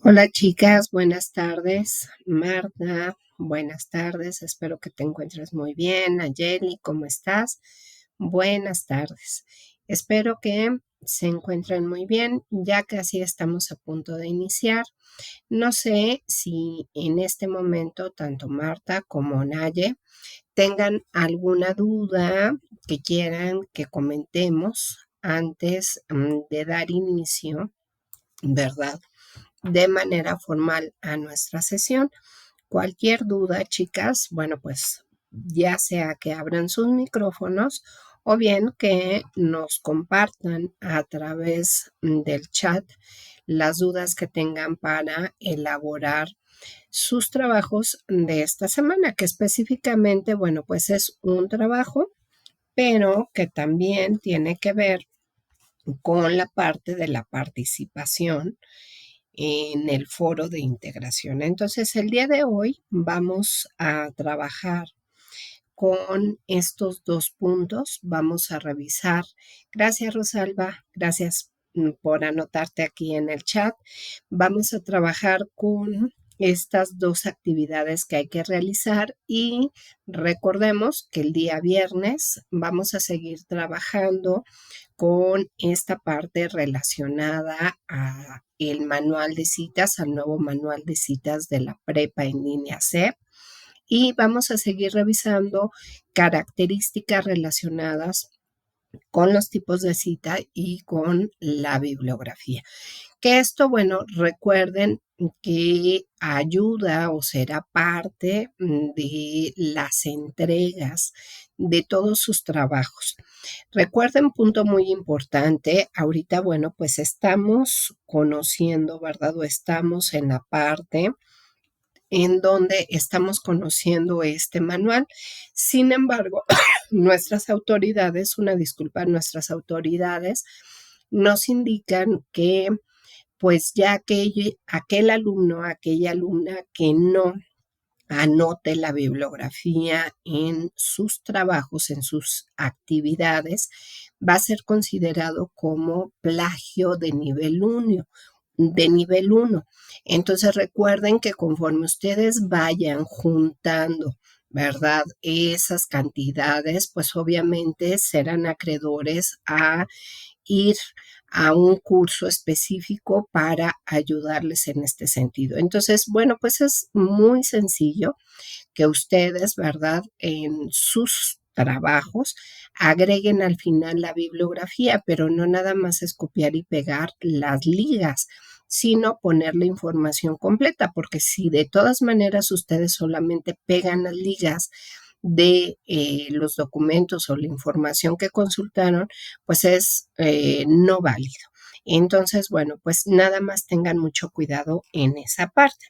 Hola chicas, buenas tardes. Marta, buenas tardes. Espero que te encuentres muy bien. Nayeli, ¿cómo estás? Buenas tardes. Espero que se encuentren muy bien, ya casi estamos a punto de iniciar. No sé si en este momento tanto Marta como Naye tengan alguna duda que quieran que comentemos antes de dar inicio, ¿verdad? De manera formal a nuestra sesión. Cualquier duda, chicas, bueno, pues ya sea que abran sus micrófonos o bien que nos compartan a través del chat las dudas que tengan para elaborar sus trabajos de esta semana, que específicamente, bueno, pues es un trabajo, pero que también tiene que ver con la parte de la participación en el foro de integración. Entonces, el día de hoy vamos a trabajar con estos dos puntos. Vamos a revisar. Gracias, Rosalba. Gracias por anotarte aquí en el chat. Vamos a trabajar con estas dos actividades que hay que realizar y recordemos que el día viernes vamos a seguir trabajando con esta parte relacionada a el manual de citas, al nuevo manual de citas de la prepa en línea C. Y vamos a seguir revisando características relacionadas con los tipos de cita y con la bibliografía. Que esto, bueno, recuerden que ayuda o será parte de las entregas de todos sus trabajos. Recuerden, punto muy importante, ahorita, bueno, pues estamos conociendo, ¿verdad? O estamos en la parte en donde estamos conociendo este manual. Sin embargo, nuestras autoridades, una disculpa, nuestras autoridades nos indican que pues ya aquel alumno, aquella alumna que no anote la bibliografía en sus trabajos, en sus actividades, va a ser considerado como plagio de nivel 1. De nivel 1. Entonces recuerden que conforme ustedes vayan juntando, ¿verdad? Esas cantidades, pues obviamente serán acreedores a ir a un curso específico para ayudarles en este sentido. Entonces, bueno, pues es muy sencillo que ustedes, ¿verdad? En sus trabajos agreguen al final la bibliografía, pero no nada más es copiar y pegar las ligas, sino poner la información completa, porque si de todas maneras ustedes solamente pegan las ligas de los documentos o la información que consultaron, pues es no válido. Entonces, bueno, pues nada más tengan mucho cuidado en esa parte.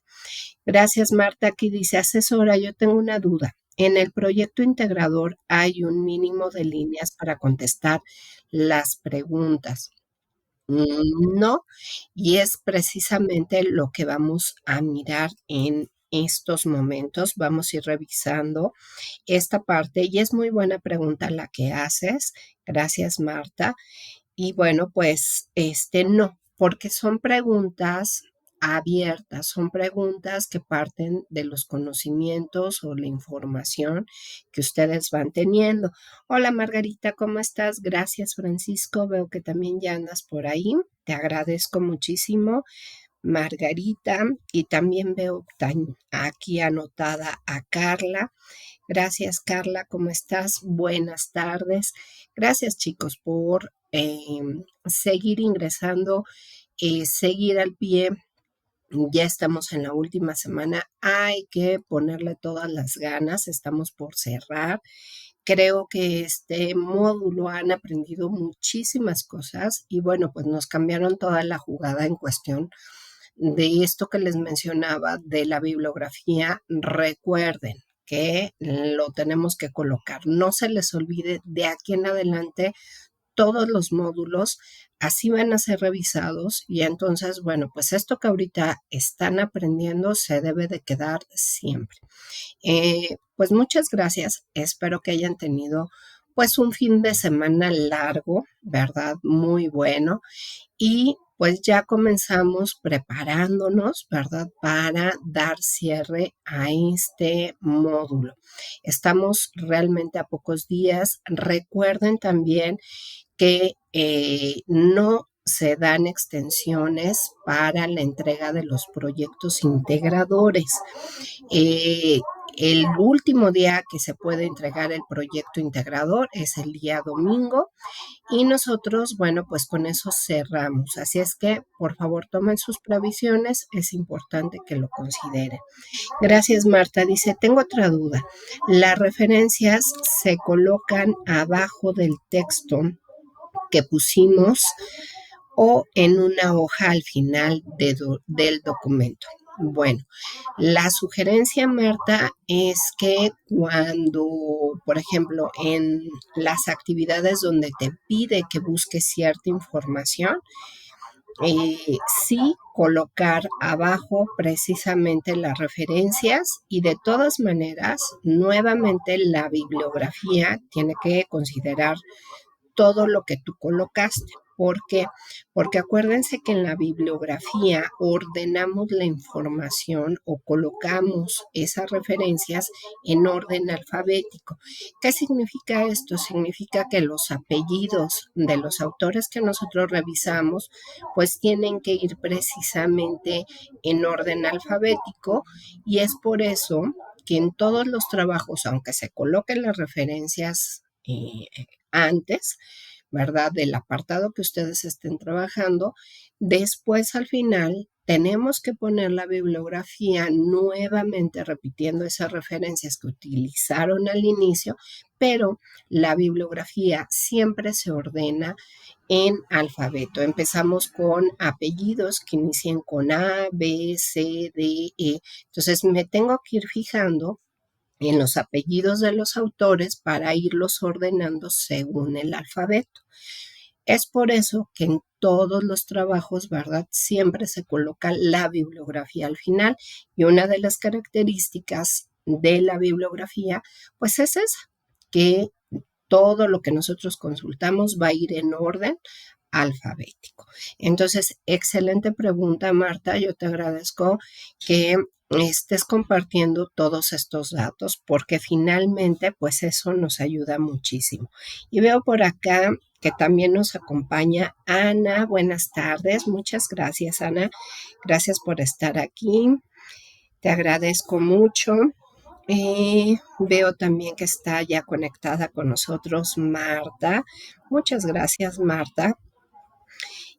Gracias, Marta. Aquí dice, asesora, yo tengo una duda. En el proyecto integrador hay un mínimo de líneas para contestar las preguntas. No, y es precisamente lo que vamos a mirar en estos momentos. Vamos a ir revisando esta parte y es muy buena pregunta la que haces. Gracias, Marta. Y bueno, pues no, porque son preguntas abiertas, son preguntas que parten de los conocimientos o la información que ustedes van teniendo. Hola Margarita, ¿cómo estás? Gracias Francisco, veo que también ya andas por ahí. Te agradezco muchísimo. Margarita, y también veo aquí anotada a Carla. Gracias, Carla, ¿cómo estás? Buenas tardes. Gracias, chicos, por seguir ingresando, seguir al pie. Ya estamos en la última semana. Hay que ponerle todas las ganas. Estamos por cerrar. Creo que este módulo han aprendido muchísimas cosas y bueno, pues nos cambiaron toda la jugada en cuestión de esto que les mencionaba de la bibliografía. Recuerden que lo tenemos que colocar. No se les olvide de aquí en adelante todos los módulos, así van a ser revisados y entonces, bueno, pues esto que ahorita están aprendiendo se debe de quedar siempre. Pues muchas gracias, espero que hayan tenido pues un fin de semana largo, ¿verdad? Muy bueno y pues ya comenzamos preparándonos, ¿verdad? Para dar cierre a este módulo. Estamos realmente a pocos días. Recuerden también que no se dan extensiones para la entrega de los proyectos integradores. Eh, el último día que se puede entregar el proyecto integrador es el día domingo y nosotros, bueno, pues con eso cerramos. Así es que, por favor, tomen sus previsiones. Es importante que lo consideren. Gracias, Marta. Dice, tengo otra duda. Las referencias se colocan abajo del texto que pusimos o en una hoja al final del documento. Bueno, la sugerencia, Marta, es que cuando, por ejemplo, en las actividades donde te pide que busques cierta información, sí colocar abajo precisamente las referencias y de todas maneras, nuevamente la bibliografía tiene que considerar todo lo que tú colocaste. ¿Por qué? Porque acuérdense que en la bibliografía ordenamos la información o colocamos esas referencias en orden alfabético. ¿Qué significa esto? Significa que los apellidos de los autores que nosotros revisamos pues tienen que ir precisamente en orden alfabético y es por eso que en todos los trabajos, aunque se coloquen las referencias antes, ¿verdad? Del apartado que ustedes estén trabajando. Después, al final, tenemos que poner la bibliografía nuevamente repitiendo esas referencias que utilizaron al inicio, pero la bibliografía siempre se ordena en alfabeto. Empezamos con apellidos que inicien con A, B, C, D, E. Entonces me tengo que ir fijando en los apellidos de los autores para irlos ordenando según el alfabeto. Es por eso que en todos los trabajos, ¿verdad? Siempre se coloca la bibliografía al final y una de las características de la bibliografía, pues es esa, que todo lo que nosotros consultamos va a ir en orden alfabético. Entonces, excelente pregunta, Marta. Yo te agradezco que estés compartiendo todos estos datos porque finalmente pues eso nos ayuda muchísimo. Y veo por acá que también nos acompaña Ana. Buenas tardes. Muchas gracias, Ana. Gracias por estar aquí. Te agradezco mucho. Veo también que está ya conectada con nosotros Marta. Muchas gracias, Marta.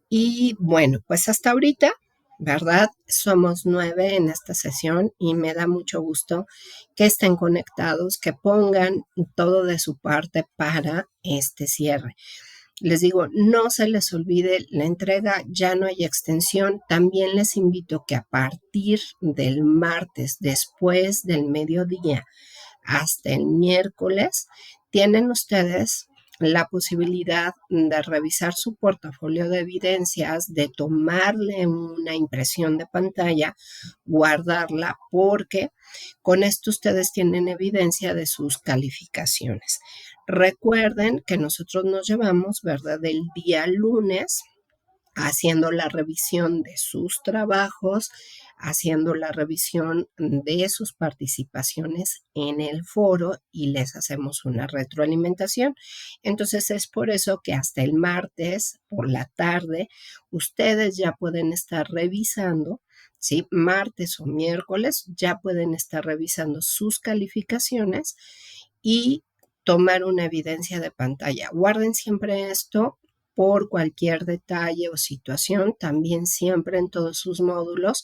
Y bueno, pues hasta ahorita, ¿verdad? Somos 9 en esta sesión y me da mucho gusto que estén conectados, que pongan todo de su parte para este cierre. Les digo, no se les olvide la entrega, ya no hay extensión. También les invito que a partir del martes, después del mediodía, hasta el miércoles, tienen ustedes la posibilidad de revisar su portafolio de evidencias, de tomarle una impresión de pantalla, guardarla, porque con esto ustedes tienen evidencia de sus calificaciones. Recuerden que nosotros nos llevamos, ¿verdad?, del día lunes haciendo la revisión de sus trabajos, haciendo la revisión de sus participaciones en el foro y les hacemos una retroalimentación. Entonces es por eso que hasta el martes por la tarde ustedes ya pueden estar revisando, ¿sí? Martes o miércoles ya pueden estar revisando sus calificaciones y tomar una evidencia de pantalla. Guarden siempre esto por cualquier detalle o situación, también siempre en todos sus módulos,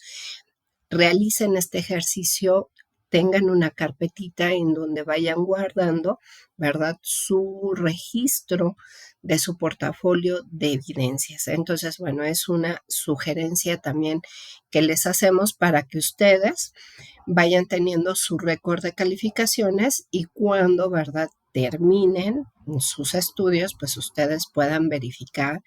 realicen este ejercicio, tengan una carpetita en donde vayan guardando, ¿verdad?, su registro de su portafolio de evidencias. Entonces, bueno, es una sugerencia también que les hacemos para que ustedes vayan teniendo su récord de calificaciones y cuando, ¿verdad?, terminen sus estudios, pues ustedes puedan verificar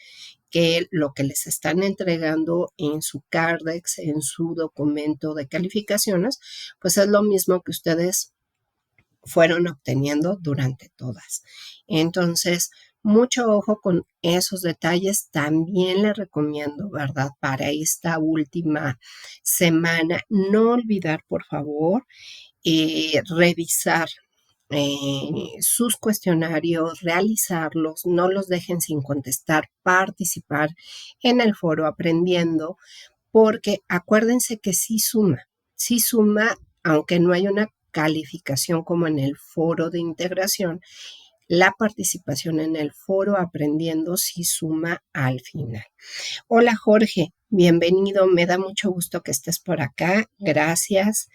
que lo que les están entregando en su Cardex, en su documento de calificaciones, pues es lo mismo que ustedes fueron obteniendo durante todas. Entonces, Mucho ojo con esos detalles. También le recomiendo, ¿verdad? Para esta última semana, no olvidar, por favor, revisar sus cuestionarios, realizarlos, no los dejen sin contestar, participar en el foro aprendiendo, porque acuérdense que sí suma, aunque no hay una calificación como en el foro de integración, la participación en el foro aprendiendo sí suma al final. Hola Jorge, bienvenido, me da mucho gusto que estés por acá, gracias.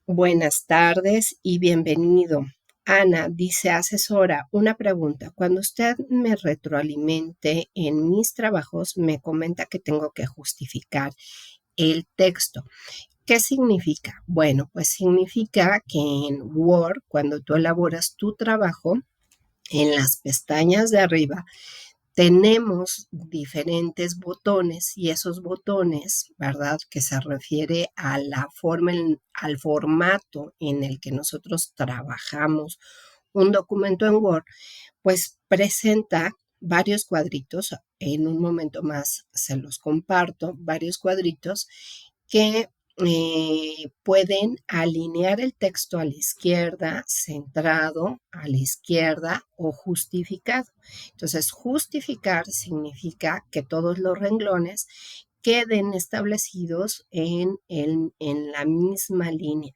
Buenas tardes y bienvenido. Ana dice, asesora, una pregunta. Cuando usted me retroalimente en mis trabajos, me comenta que tengo que justificar el texto. ¿Qué significa? Bueno, pues significa que en Word, cuando tú elaboras tu trabajo, en las pestañas de arriba tenemos diferentes botones y esos botones, ¿verdad? Que se refiere a la forma, al formato en el que nosotros trabajamos un documento en Word, pues presenta varios cuadritos. En un momento más se los comparto, varios cuadritos que pueden alinear el texto a la izquierda, centrado a la izquierda o justificado. Entonces, justificar significa que todos los renglones queden establecidos en la misma línea.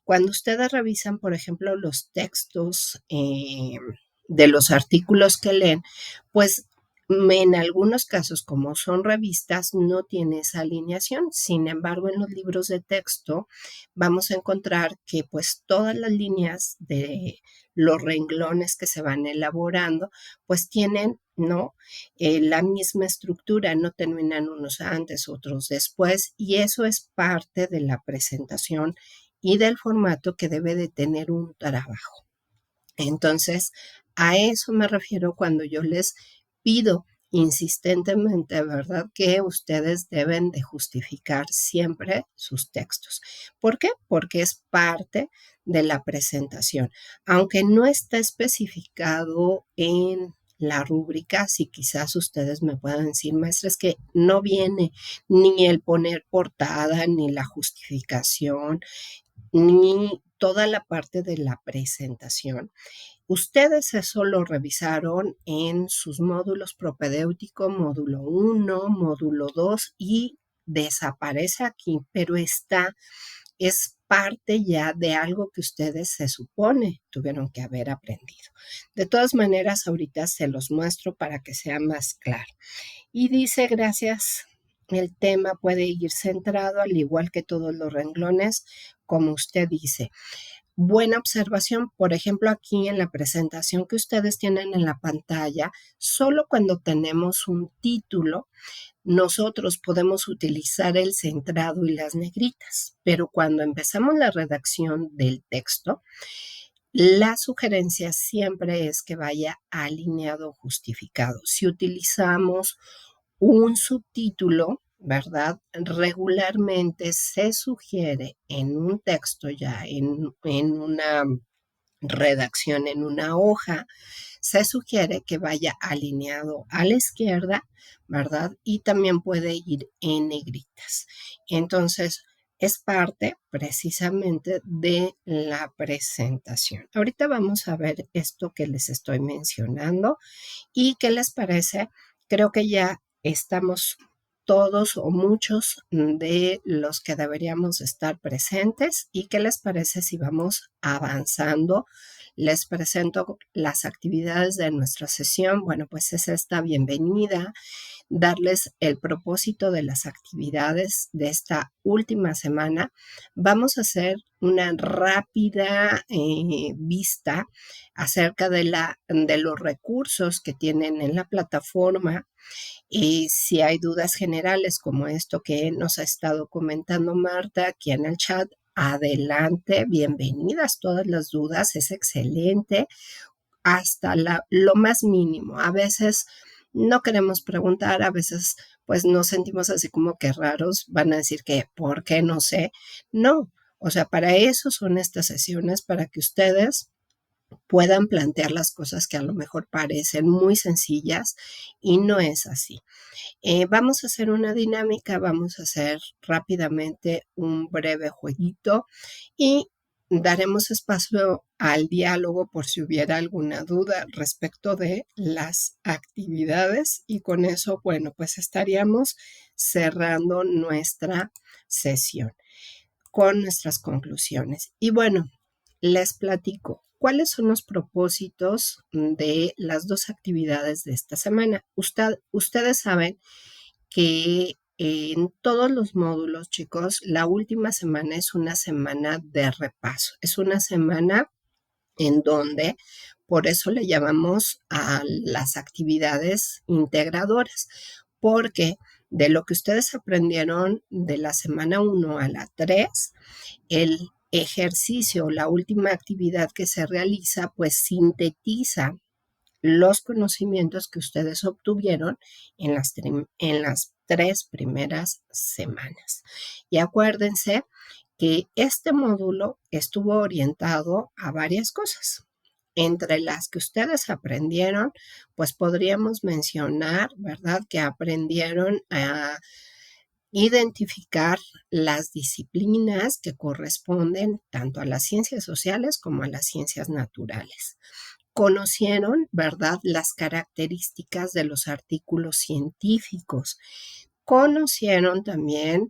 Cuando ustedes revisan, por ejemplo, los textos de los artículos que leen, pues en algunos casos, como son revistas, no tiene esa alineación. Sin embargo, en los libros de texto vamos a encontrar que pues todas las líneas de los renglones que se van elaborando, pues tienen, ¿no? La misma estructura, no terminan unos antes, otros después, y eso es parte de la presentación y del formato que debe de tener un trabajo. Entonces, a eso me refiero cuando yo les pido insistentemente, ¿verdad? Que ustedes deben de justificar siempre sus textos. ¿Por qué? Porque es parte de la presentación. Aunque no está especificado en la rúbrica, si quizás ustedes me puedan decir, maestra, es que no viene ni el poner portada, ni la justificación, ni toda la parte de la presentación. Ustedes eso lo revisaron en sus módulos propedéutico, módulo 1, módulo 2 y desaparece aquí, pero es parte ya de algo que ustedes se supone tuvieron que haber aprendido. De todas maneras, ahorita se los muestro para que sea más claro. Y dice, gracias, el tema puede ir centrado al igual que todos los renglones, como usted dice. Buena observación, por ejemplo, aquí en la presentación que ustedes tienen en la pantalla, solo cuando tenemos un título, nosotros podemos utilizar el centrado y las negritas, pero cuando empezamos la redacción del texto, la sugerencia siempre es que vaya alineado o justificado. Si utilizamos un subtítulo, ¿verdad? Regularmente se sugiere en un texto ya, en una redacción, en una hoja, se sugiere que vaya alineado a la izquierda, ¿verdad? Y también puede ir en negritas. Entonces, es parte precisamente de la presentación. Ahorita vamos a ver esto que les estoy mencionando y qué les parece. Creo que ya estamos todos o muchos de los que deberíamos estar presentes y qué les parece si vamos avanzando. Les presento las actividades de nuestra sesión. Bueno, pues es esta bienvenida, darles el propósito de las actividades de esta última semana. Vamos a hacer una rápida vista acerca de los recursos que tienen en la plataforma. Y si hay dudas generales como esto que nos ha estado comentando Marta aquí en el chat, adelante, bienvenidas todas las dudas, es excelente, hasta lo más mínimo. A veces no queremos preguntar, a veces pues nos sentimos así como que raros, van a decir que, ¿por qué? No sé. No, o sea, para eso son estas sesiones, para que ustedes puedan plantear las cosas que a lo mejor parecen muy sencillas y no es así. Vamos a hacer una dinámica, vamos a hacer rápidamente un breve jueguito y daremos espacio al diálogo por si hubiera alguna duda respecto de las actividades y con eso, bueno, pues estaríamos cerrando nuestra sesión con nuestras conclusiones. Y bueno, les platico. ¿Cuáles son los propósitos de las dos actividades de esta semana? Ustedes saben que en todos los módulos, chicos, la última semana es una semana de repaso. Es una semana en donde, por eso le llamamos a las actividades integradoras, porque de lo que ustedes aprendieron de la semana 1 a la 3, el ejercicio, la última actividad que se realiza, pues sintetiza los conocimientos que ustedes obtuvieron en las 3 primeras semanas. Y acuérdense que este módulo estuvo orientado a varias cosas. Entre las que ustedes aprendieron, pues podríamos mencionar, ¿verdad? Que aprendieron a identificar las disciplinas que corresponden tanto a las ciencias sociales como a las ciencias naturales. Conocieron, ¿verdad?, las características de los artículos científicos. Conocieron también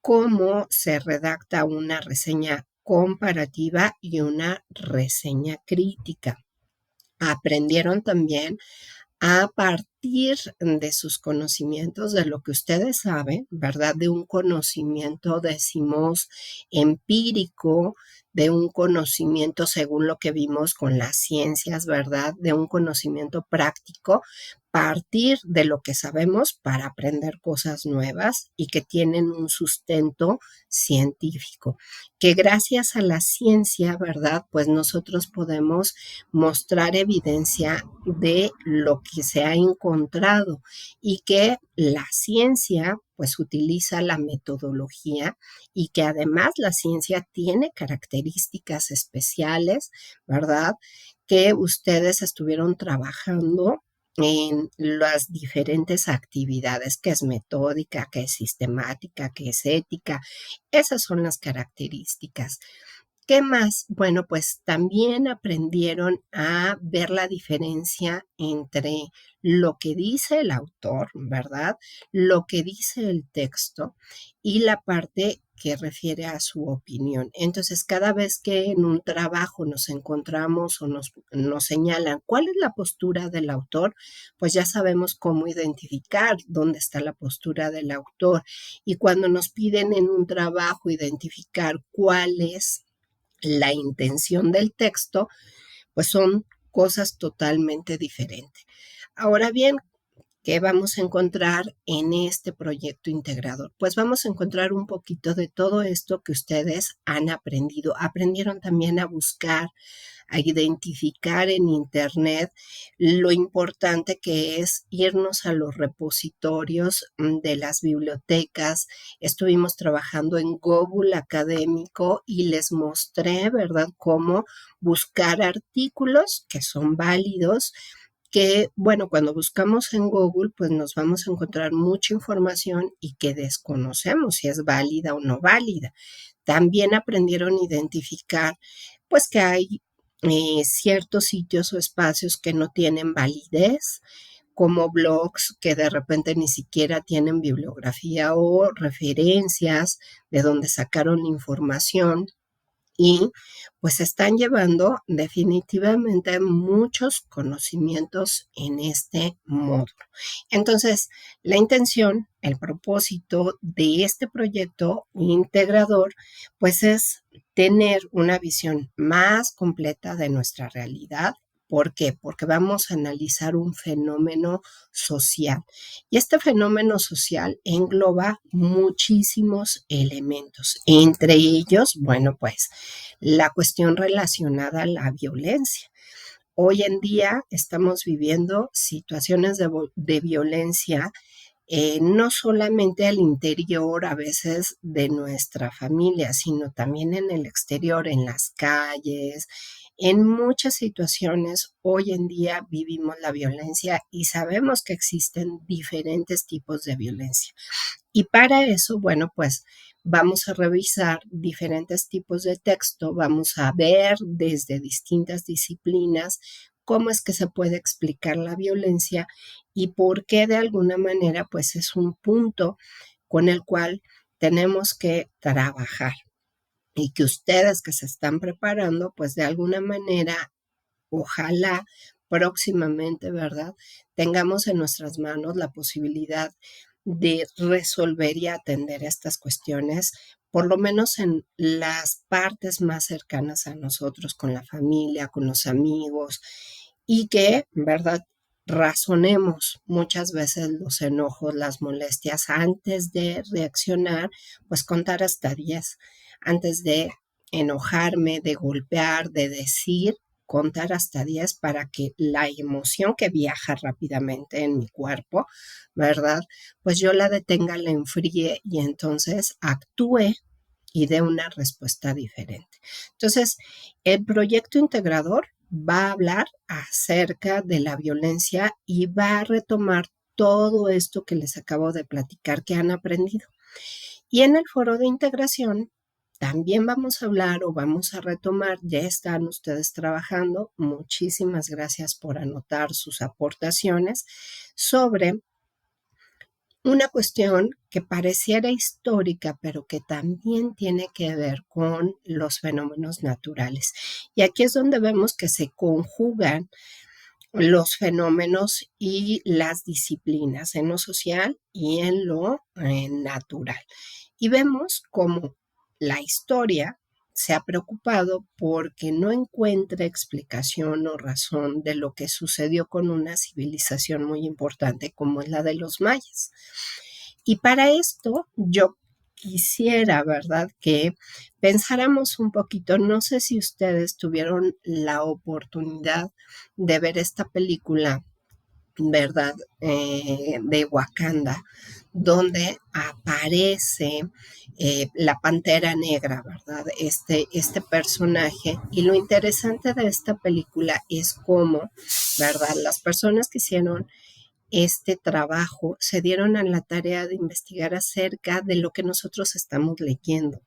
cómo se redacta una reseña comparativa y una reseña crítica. Aprendieron también a partir de sus conocimientos, de lo que ustedes saben, ¿verdad? De un conocimiento, decimos, empírico, de un conocimiento según lo que vimos con las ciencias, ¿verdad? De un conocimiento práctico, partir de lo que sabemos para aprender cosas nuevas y que tienen un sustento científico, que gracias a la ciencia, ¿verdad? Pues nosotros podemos mostrar evidencia de lo que se ha encontrado y que la ciencia pues utiliza la metodología y que además la ciencia tiene características especiales, ¿verdad? Que ustedes estuvieron trabajando en las diferentes actividades, que es metódica, que es sistemática, que es ética. Esas son las características. ¿Qué más? Bueno, pues también aprendieron a ver la diferencia entre lo que dice el autor, ¿verdad? Lo que dice el texto y la parte que refiere a su opinión. Entonces, cada vez que en un trabajo nos encontramos o nos señalan cuál es la postura del autor, pues ya sabemos cómo identificar dónde está la postura del autor. Y cuando nos piden en un trabajo identificar cuál es la intención del texto, pues son cosas totalmente diferentes. Ahora bien, ¿qué vamos a encontrar en este proyecto integrador? Pues vamos a encontrar un poquito de todo esto que ustedes han aprendido. Aprendieron también a buscar, a identificar en Internet lo importante que es irnos a los repositorios de las bibliotecas. Estuvimos trabajando en Google Académico y les mostré, ¿verdad?, cómo buscar artículos que son válidos, que, bueno, cuando buscamos en Google, pues nos vamos a encontrar mucha información y que desconocemos si es válida o no válida. También aprendieron a identificar, pues, que hay ciertos sitios o espacios que no tienen validez, como blogs que de repente ni siquiera tienen bibliografía o referencias de donde sacaron la información y pues están llevando definitivamente muchos conocimientos en este módulo. Entonces, la intención, el propósito de este proyecto integrador, pues es tener una visión más completa de nuestra realidad. ¿Por qué? Porque vamos a analizar un fenómeno social. Y este fenómeno social engloba muchísimos elementos. Entre ellos, bueno, pues la cuestión relacionada a la violencia. Hoy en día estamos viviendo situaciones de violencia, no solamente al interior a veces de nuestra familia, sino también en el exterior, en las calles, En muchas situaciones hoy en día vivimos la violencia y sabemos que existen diferentes tipos de violencia. Y para eso, bueno, pues vamos a revisar diferentes tipos de texto, vamos a ver desde distintas disciplinas cómo es que se puede explicar la violencia y por qué de alguna manera pues es un punto con el cual tenemos que trabajar y que ustedes que se están preparando pues de alguna manera ojalá próximamente, ¿verdad? Tengamos en nuestras manos la posibilidad de resolver y atender estas cuestiones, por lo menos en las partes más cercanas a nosotros, con la familia, con los amigos, y que, ¿verdad? Razonemos muchas veces los enojos, las molestias antes de reaccionar, pues contar hasta 10, antes de enojarme, de golpear, de decir, contar hasta 10 para que la emoción que viaja rápidamente en mi cuerpo, ¿verdad? Pues yo la detenga, la enfríe y entonces actúe y dé una respuesta diferente. Entonces, el proyecto integrador va a hablar acerca de la violencia y va a retomar todo esto que les acabo de platicar que han aprendido. Y en el foro de integración también vamos a hablar o vamos a retomar, ya están ustedes trabajando, muchísimas gracias por anotar sus aportaciones, sobre una cuestión que pareciera histórica, pero que también tiene que ver con los fenómenos naturales. Y aquí es donde vemos que se conjugan los fenómenos y las disciplinas en lo social y en lo natural. Y vemos cómo la historia se ha preocupado porque no encuentra explicación o razón de lo que sucedió con una civilización muy importante como es la de los mayas. Y para esto yo quisiera, ¿verdad?, que pensáramos un poquito, no sé si ustedes tuvieron la oportunidad de ver esta película, ¿verdad?, de Wakanda, donde aparece la Pantera Negra, ¿verdad? Este personaje. Y lo interesante de esta película es cómo, ¿verdad?, las personas que hicieron este trabajo se dieron a la tarea de investigar acerca de lo que nosotros estamos leyendo,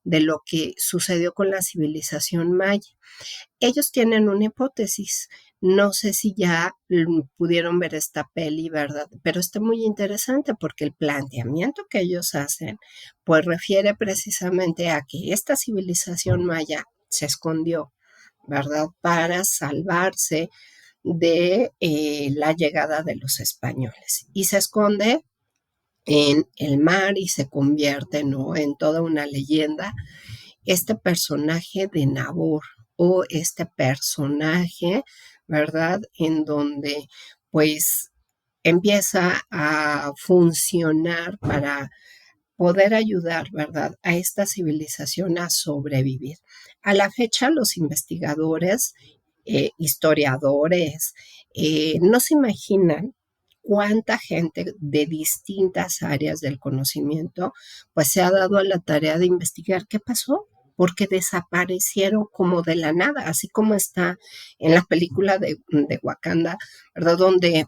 de lo que sucedió con la civilización maya. Ellos tienen una hipótesis. No sé si ya pudieron ver esta peli, ¿verdad? Pero está muy interesante porque el planteamiento que ellos hacen, pues refiere precisamente a que esta civilización maya se escondió, ¿verdad? Para salvarse de la llegada de los españoles. Y se esconde en el mar y se convierte, ¿no?, en toda una leyenda este personaje de Nabor o este personaje, ¿verdad? En donde pues empieza a funcionar para poder ayudar, ¿verdad?, a esta civilización a sobrevivir. A la fecha, los investigadores, historiadores, no se imaginan cuánta gente de distintas áreas del conocimiento pues se ha dado a la tarea de investigar qué pasó, porque desaparecieron como de la nada, así como está en la película de Wakanda, ¿verdad?, donde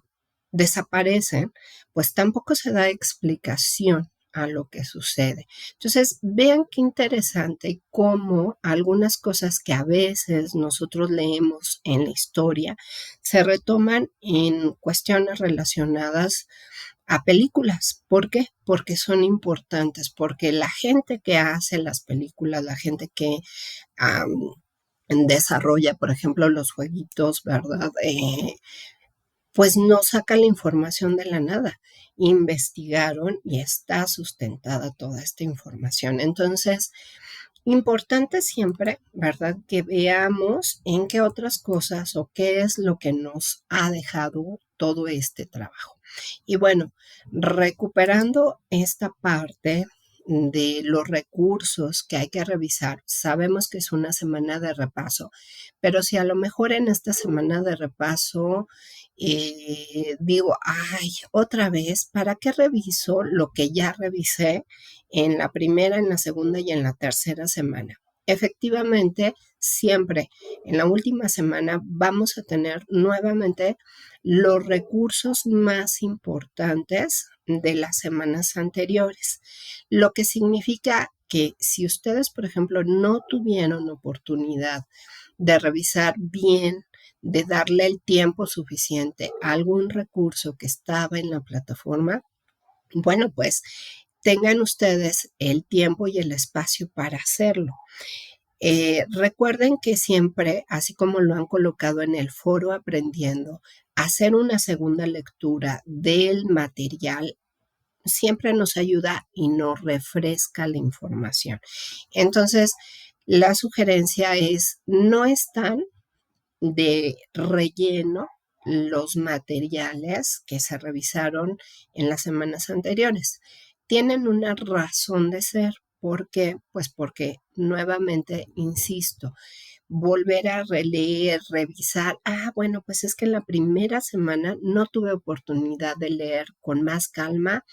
desaparecen, pues tampoco se da explicación a lo que sucede. Entonces, vean qué interesante cómo algunas cosas que a veces nosotros leemos en la historia se retoman en cuestiones relacionadas a películas. ¿Por qué? Porque son importantes, porque la gente que hace las películas, la gente que desarrolla, por ejemplo, los jueguitos, ¿verdad? Pues no saca la información de la nada. Investigaron y está sustentada toda esta información. Entonces, importante siempre, ¿verdad?, que veamos en qué otras cosas o qué es lo que nos ha dejado todo este trabajo. Y bueno, recuperando esta parte de los recursos que hay que revisar, sabemos que es una semana de repaso, pero si a lo mejor en esta semana de repaso digo, ay, otra vez, ¿para qué reviso lo que ya revisé en la primera, en la segunda y en la tercera semana? efectivamente, siempre en la última semana vamos a tener nuevamente los recursos más importantes de las semanas anteriores, lo que significa que si ustedes, por ejemplo, no tuvieron oportunidad de revisar bien, de darle el tiempo suficiente a algún recurso que estaba en la plataforma, bueno, pues tengan ustedes el tiempo y el espacio para hacerlo. Recuerden que siempre, así como lo han colocado en el foro aprendiendo, hacer una segunda lectura del material siempre nos ayuda y nos refresca la información. Entonces, la sugerencia es, no están de relleno los materiales que se revisaron en las semanas anteriores. Tienen una razón de ser. ¿Por qué? Pues porque nuevamente, insisto, volver a releer, revisar. Bueno, pues es que en la primera semana no tuve oportunidad de leer con más calma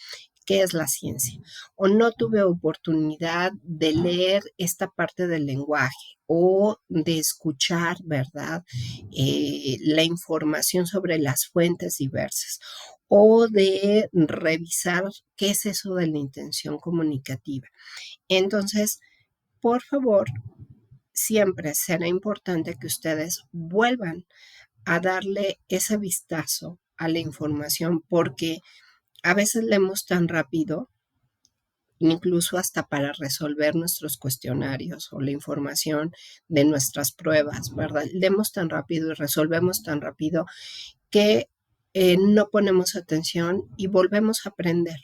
qué es la ciencia, o no tuve oportunidad de leer esta parte del lenguaje o de escuchar, ¿verdad? La información sobre las fuentes diversas o de revisar qué es eso de la intención comunicativa. Entonces, por favor, siempre será importante que ustedes vuelvan a darle ese vistazo a la información porque a veces leemos tan rápido, incluso hasta para resolver nuestros cuestionarios o la información de nuestras pruebas, ¿verdad? Leemos tan rápido y resolvemos tan rápido que no ponemos atención y volvemos a aprender.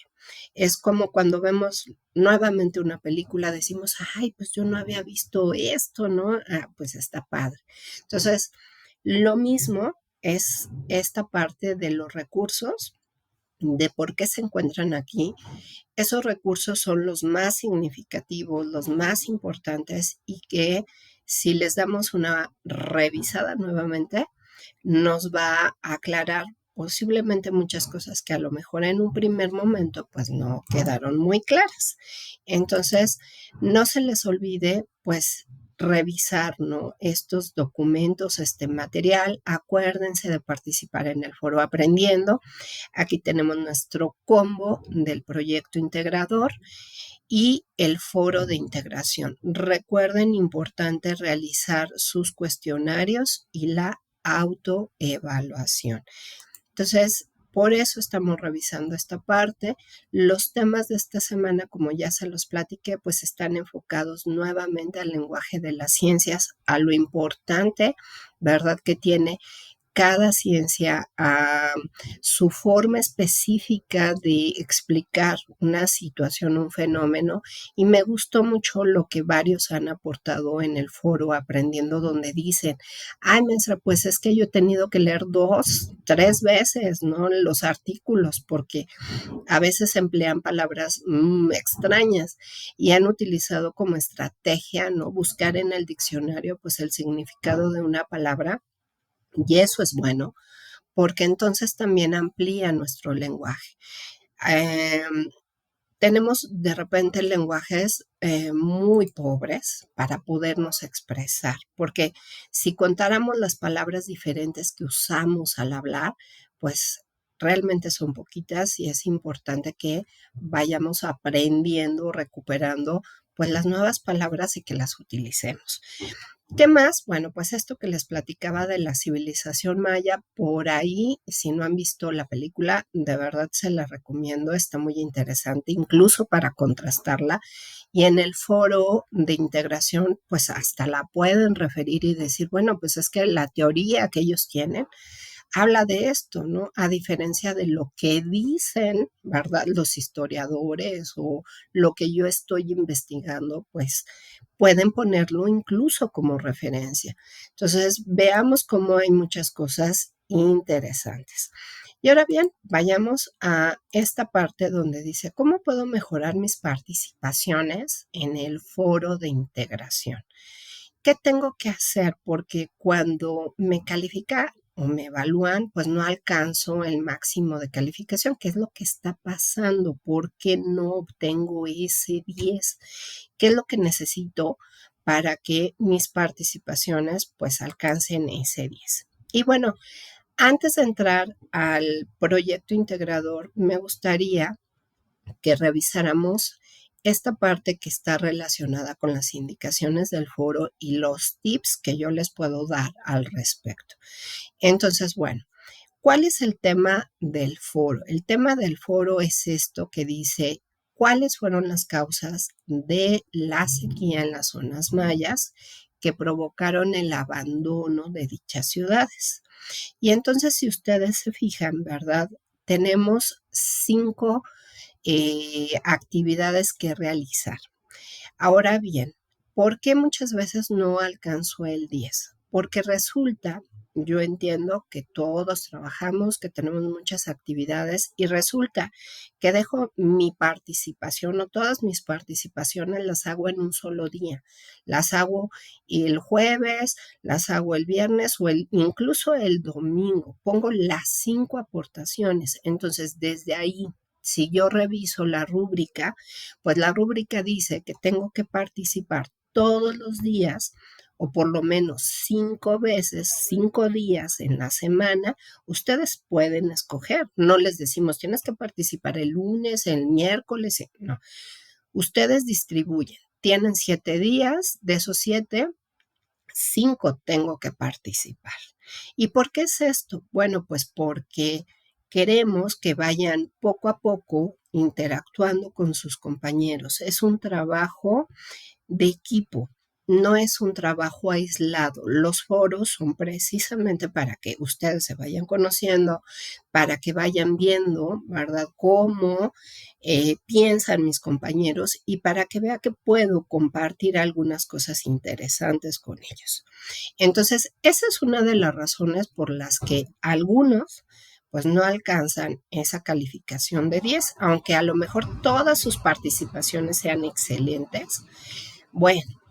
Es como cuando vemos nuevamente una película, decimos, ay, pues yo no había visto esto, ¿no? Pues está padre. Entonces, lo mismo es esta parte de los recursos, de por qué se encuentran aquí. Esos recursos son los más significativos, los más importantes y que si les damos una revisada nuevamente, nos va a aclarar posiblemente muchas cosas que a lo mejor en un primer momento pues no quedaron muy claras. Entonces, no se les olvide pues revisar, ¿no?, estos documentos, este material. Acuérdense de participar en el foro aprendiendo. Aquí tenemos nuestro combo del proyecto integrador y el foro de integración. Recuerden, importante realizar sus cuestionarios y la autoevaluación. Entonces, por eso estamos revisando esta parte. Los temas de esta semana, como ya se los platiqué, pues están enfocados nuevamente al lenguaje de las ciencias, a lo importante, ¿verdad?, que tiene cada ciencia a su forma específica de explicar una situación, un fenómeno, y me gustó mucho lo que varios han aportado en el foro aprendiendo, donde dicen, ay, maestra, pues es que yo he tenido que leer 2, 3 veces, ¿no?, los artículos, porque a veces emplean palabras extrañas y han utilizado como estrategia, ¿no?, buscar en el diccionario pues el significado de una palabra. Y eso es bueno, porque entonces también amplía nuestro lenguaje. Eh, Tenemos de repente lenguajes muy pobres para podernos expresar, porque si contáramos las palabras diferentes que usamos al hablar, pues realmente son poquitas y es importante que vayamos aprendiendo, recuperando pues las nuevas palabras y que las utilicemos. ¿Qué más? Bueno, pues esto que les platicaba de la civilización maya, por ahí, si no han visto la película, de verdad se la recomiendo, está muy interesante, incluso para contrastarla. Y en el foro de integración, pues hasta la pueden referir y decir, bueno, pues es que la teoría que ellos tienen habla de esto, ¿no? A diferencia de lo que dicen, ¿verdad?, los historiadores o lo que yo estoy investigando, pues pueden ponerlo incluso como referencia. Entonces, veamos cómo hay muchas cosas interesantes. Y ahora bien, vayamos a esta parte donde dice, ¿cómo puedo mejorar mis participaciones en el foro de integración? ¿Qué tengo que hacer? Porque cuando me califica o me evalúan, pues no alcanzo el máximo de calificación. ¿Qué es lo que está pasando? ¿Por qué no obtengo ese 10? ¿Qué es lo que necesito para que mis participaciones pues alcancen ese 10. Y bueno, antes de entrar al proyecto integrador, me gustaría que revisáramos esta parte que está relacionada con las indicaciones del foro y los tips que yo les puedo dar al respecto. Entonces, bueno, ¿cuál es el tema del foro? El tema del foro es esto que dice cuáles fueron las causas de la sequía en las zonas mayas que provocaron el abandono de dichas ciudades. Y entonces, si ustedes se fijan, ¿verdad? Tenemos 5 actividades que realizar. Ahora bien, ¿por qué muchas veces no alcanzo el 10? Porque resulta, yo entiendo que todos trabajamos, que tenemos muchas actividades y resulta que dejo mi participación o todas mis participaciones las hago en un solo día. Las hago el jueves, las hago el viernes o incluso el domingo. Pongo las 5 aportaciones. Entonces, desde ahí, si yo reviso la rúbrica, pues la rúbrica dice que tengo que participar todos los días o por lo menos 5 veces, 5 días en la semana. Ustedes pueden escoger. No les decimos, tienes que participar el lunes, el miércoles. No, ustedes distribuyen. Tienen 7 días, de esos 7, 5 tengo que participar. ¿Y por qué es esto? Bueno, pues porque queremos que vayan poco a poco interactuando con sus compañeros. Es un trabajo de equipo, no es un trabajo aislado. Los foros son precisamente para que ustedes se vayan conociendo, para que vayan viendo, ¿verdad?, cómo piensan mis compañeros y para que vea que puedo compartir algunas cosas interesantes con ellos. Entonces, esa es una de las razones por las que algunos pues no alcanzan esa calificación de 10, aunque a lo mejor todas sus participaciones sean excelentes. Bueno,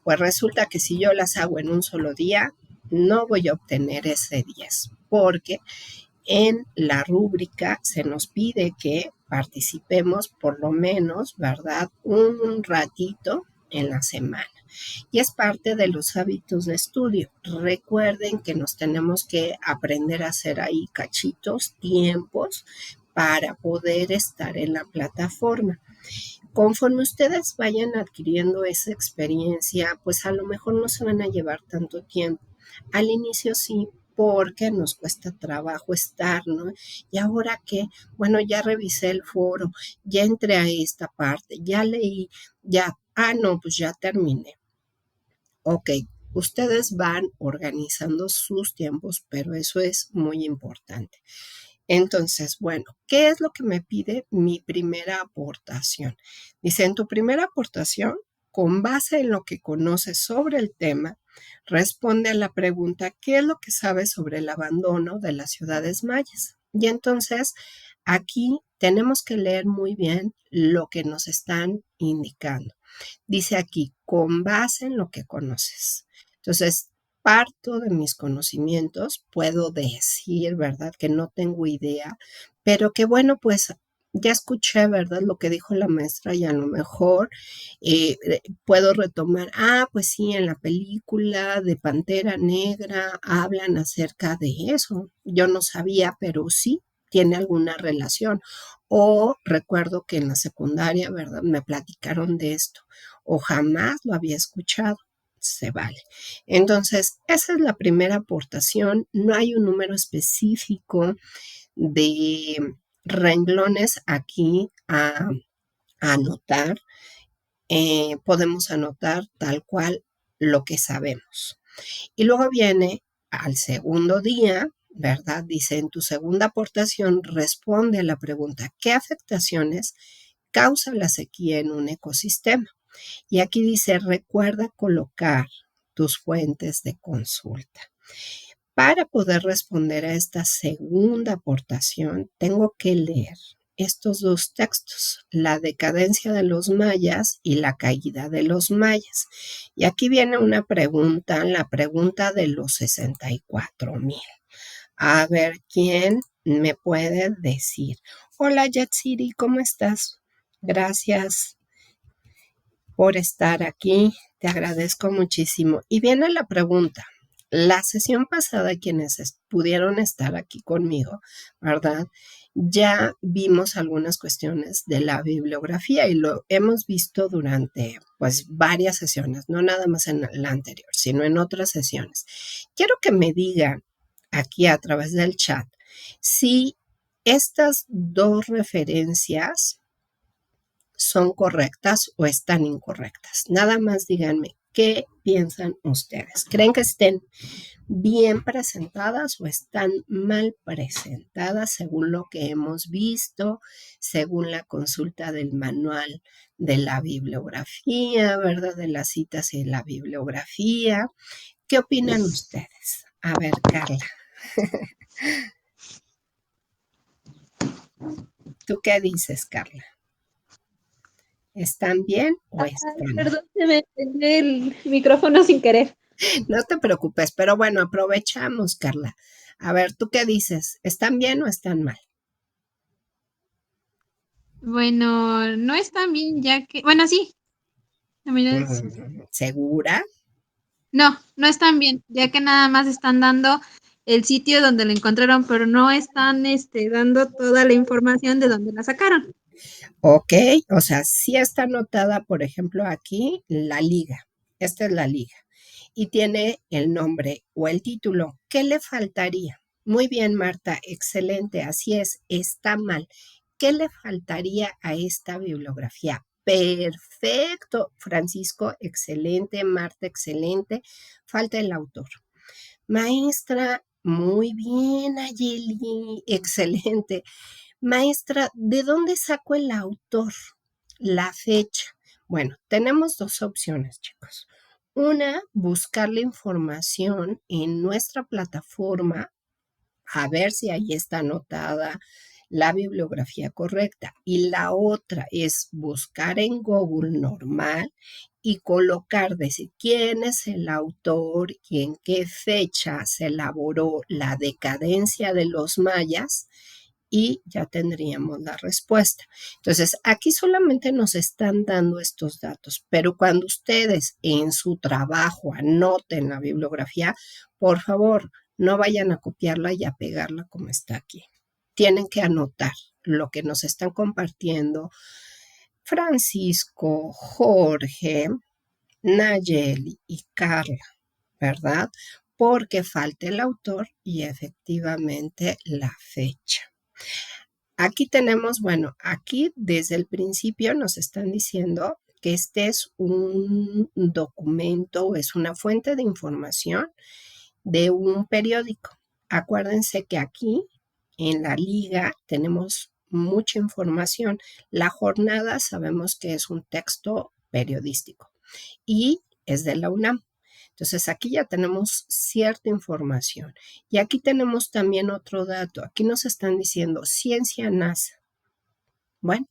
pues resulta que si yo las hago en un solo día, no voy a obtener ese 10, porque en la rúbrica se nos pide que participemos por lo menos, ¿verdad?, un ratito en la semana. Y es parte de los hábitos de estudio. Recuerden que nos tenemos que aprender a hacer ahí cachitos, tiempos, para poder estar en la plataforma. Conforme ustedes vayan adquiriendo esa experiencia, pues a lo mejor no se van a llevar tanto tiempo. Al inicio sí, porque nos cuesta trabajo estar, ¿no? Y ahora que, bueno, ya revisé el foro, ya entré a esta parte, ya leí, ya, no, pues ya terminé. Ok, ustedes van organizando sus tiempos, pero eso es muy importante. Entonces, bueno, ¿qué es lo que me pide mi primera aportación? Dice, en tu primera aportación, con base en lo que conoces sobre el tema, responde a la pregunta, ¿qué es lo que sabes sobre el abandono de las ciudades mayas? Y entonces, aquí tenemos que leer muy bien lo que nos están indicando. Dice aquí, con base en lo que conoces. Entonces, parto de mis conocimientos, puedo decir, ¿verdad?, que no tengo idea, pero que bueno, pues ya escuché, ¿verdad?, lo que dijo la maestra y a lo mejor puedo retomar, pues sí, en la película de Pantera Negra hablan acerca de eso. Yo no sabía, pero sí tiene alguna relación. O recuerdo que en la secundaria, ¿verdad?, me platicaron de esto o jamás lo había escuchado. Se vale. Entonces, esa es la primera aportación. No hay un número específico de renglones aquí a anotar. Podemos anotar tal cual lo que sabemos. Y luego viene al segundo día, ¿verdad? Dice, en tu segunda aportación responde a la pregunta, ¿qué afectaciones causa la sequía en un ecosistema? Y aquí dice, recuerda colocar tus fuentes de consulta. Para poder responder a esta segunda aportación, tengo que leer estos dos textos, la decadencia de los mayas y la caída de los mayas. Y aquí viene una pregunta, la pregunta de los 64,000. A ver, ¿quién me puede decir? Hola, Yatsiri, ¿cómo estás? Gracias por estar aquí. Te agradezco muchísimo. Y viene la pregunta. La sesión pasada, quienes pudieron estar aquí conmigo, ¿verdad? Ya vimos algunas cuestiones de la bibliografía y lo hemos visto durante pues varias sesiones, no nada más en la anterior, sino en otras sesiones. Quiero que me digan aquí a través del chat si estas dos referencias son correctas o están incorrectas. Nada más díganme qué piensan ustedes. ¿Creen que estén bien presentadas o están mal presentadas según lo que hemos visto, según la consulta del manual de la bibliografía, ¿verdad? De las citas y la bibliografía? ¿Qué opinan ustedes? A ver, Carla, ¿tú qué dices, Carla? ¿Están bien o están mal? Perdón, se me prendió el micrófono sin querer. No te preocupes, pero bueno, aprovechamos, Carla. A ver, ¿tú qué dices? ¿Están bien o están mal? Bueno, no están bien ya que, bueno, sí, la mayoría sí. ¿Segura? No, no están bien, ya que nada más están dando el sitio donde lo encontraron, pero no están dando toda la información de dónde la sacaron. Ok, o sea, sí está anotada, por ejemplo, aquí la liga. Esta es la liga. Y tiene el nombre o el título. ¿Qué le faltaría? Muy bien, Marta, excelente, así es, está mal. ¿Qué le faltaría a esta bibliografía? Perfecto, Francisco, excelente, Marta, excelente. Falta el autor. Maestra, muy bien, Ayeli, excelente. Maestra, ¿de dónde saco el autor? La fecha. Bueno, tenemos dos opciones, chicos. Una, buscar la información en nuestra plataforma, a ver si ahí está anotada la bibliografía correcta. Y la otra es buscar en Google normal y colocar decir quién es el autor y en qué fecha se elaboró la decadencia de los mayas y ya tendríamos la respuesta. Entonces, aquí solamente nos están dando estos datos, pero cuando ustedes en su trabajo anoten la bibliografía, por favor, no vayan a copiarla y a pegarla como está aquí. Tienen que anotar lo que nos están compartiendo Francisco, Jorge, Nayeli y Carla, ¿verdad? Porque falta el autor y efectivamente la fecha. Aquí tenemos, bueno, aquí desde el principio nos están diciendo que este es un documento, es una fuente de información de un periódico. Acuérdense que aquí en la liga tenemos mucha información. La jornada sabemos que es un texto periodístico y es de la UNAM. Entonces aquí ya tenemos cierta información. Y aquí tenemos también otro dato. Aquí nos están diciendo ciencia NASA. Bueno,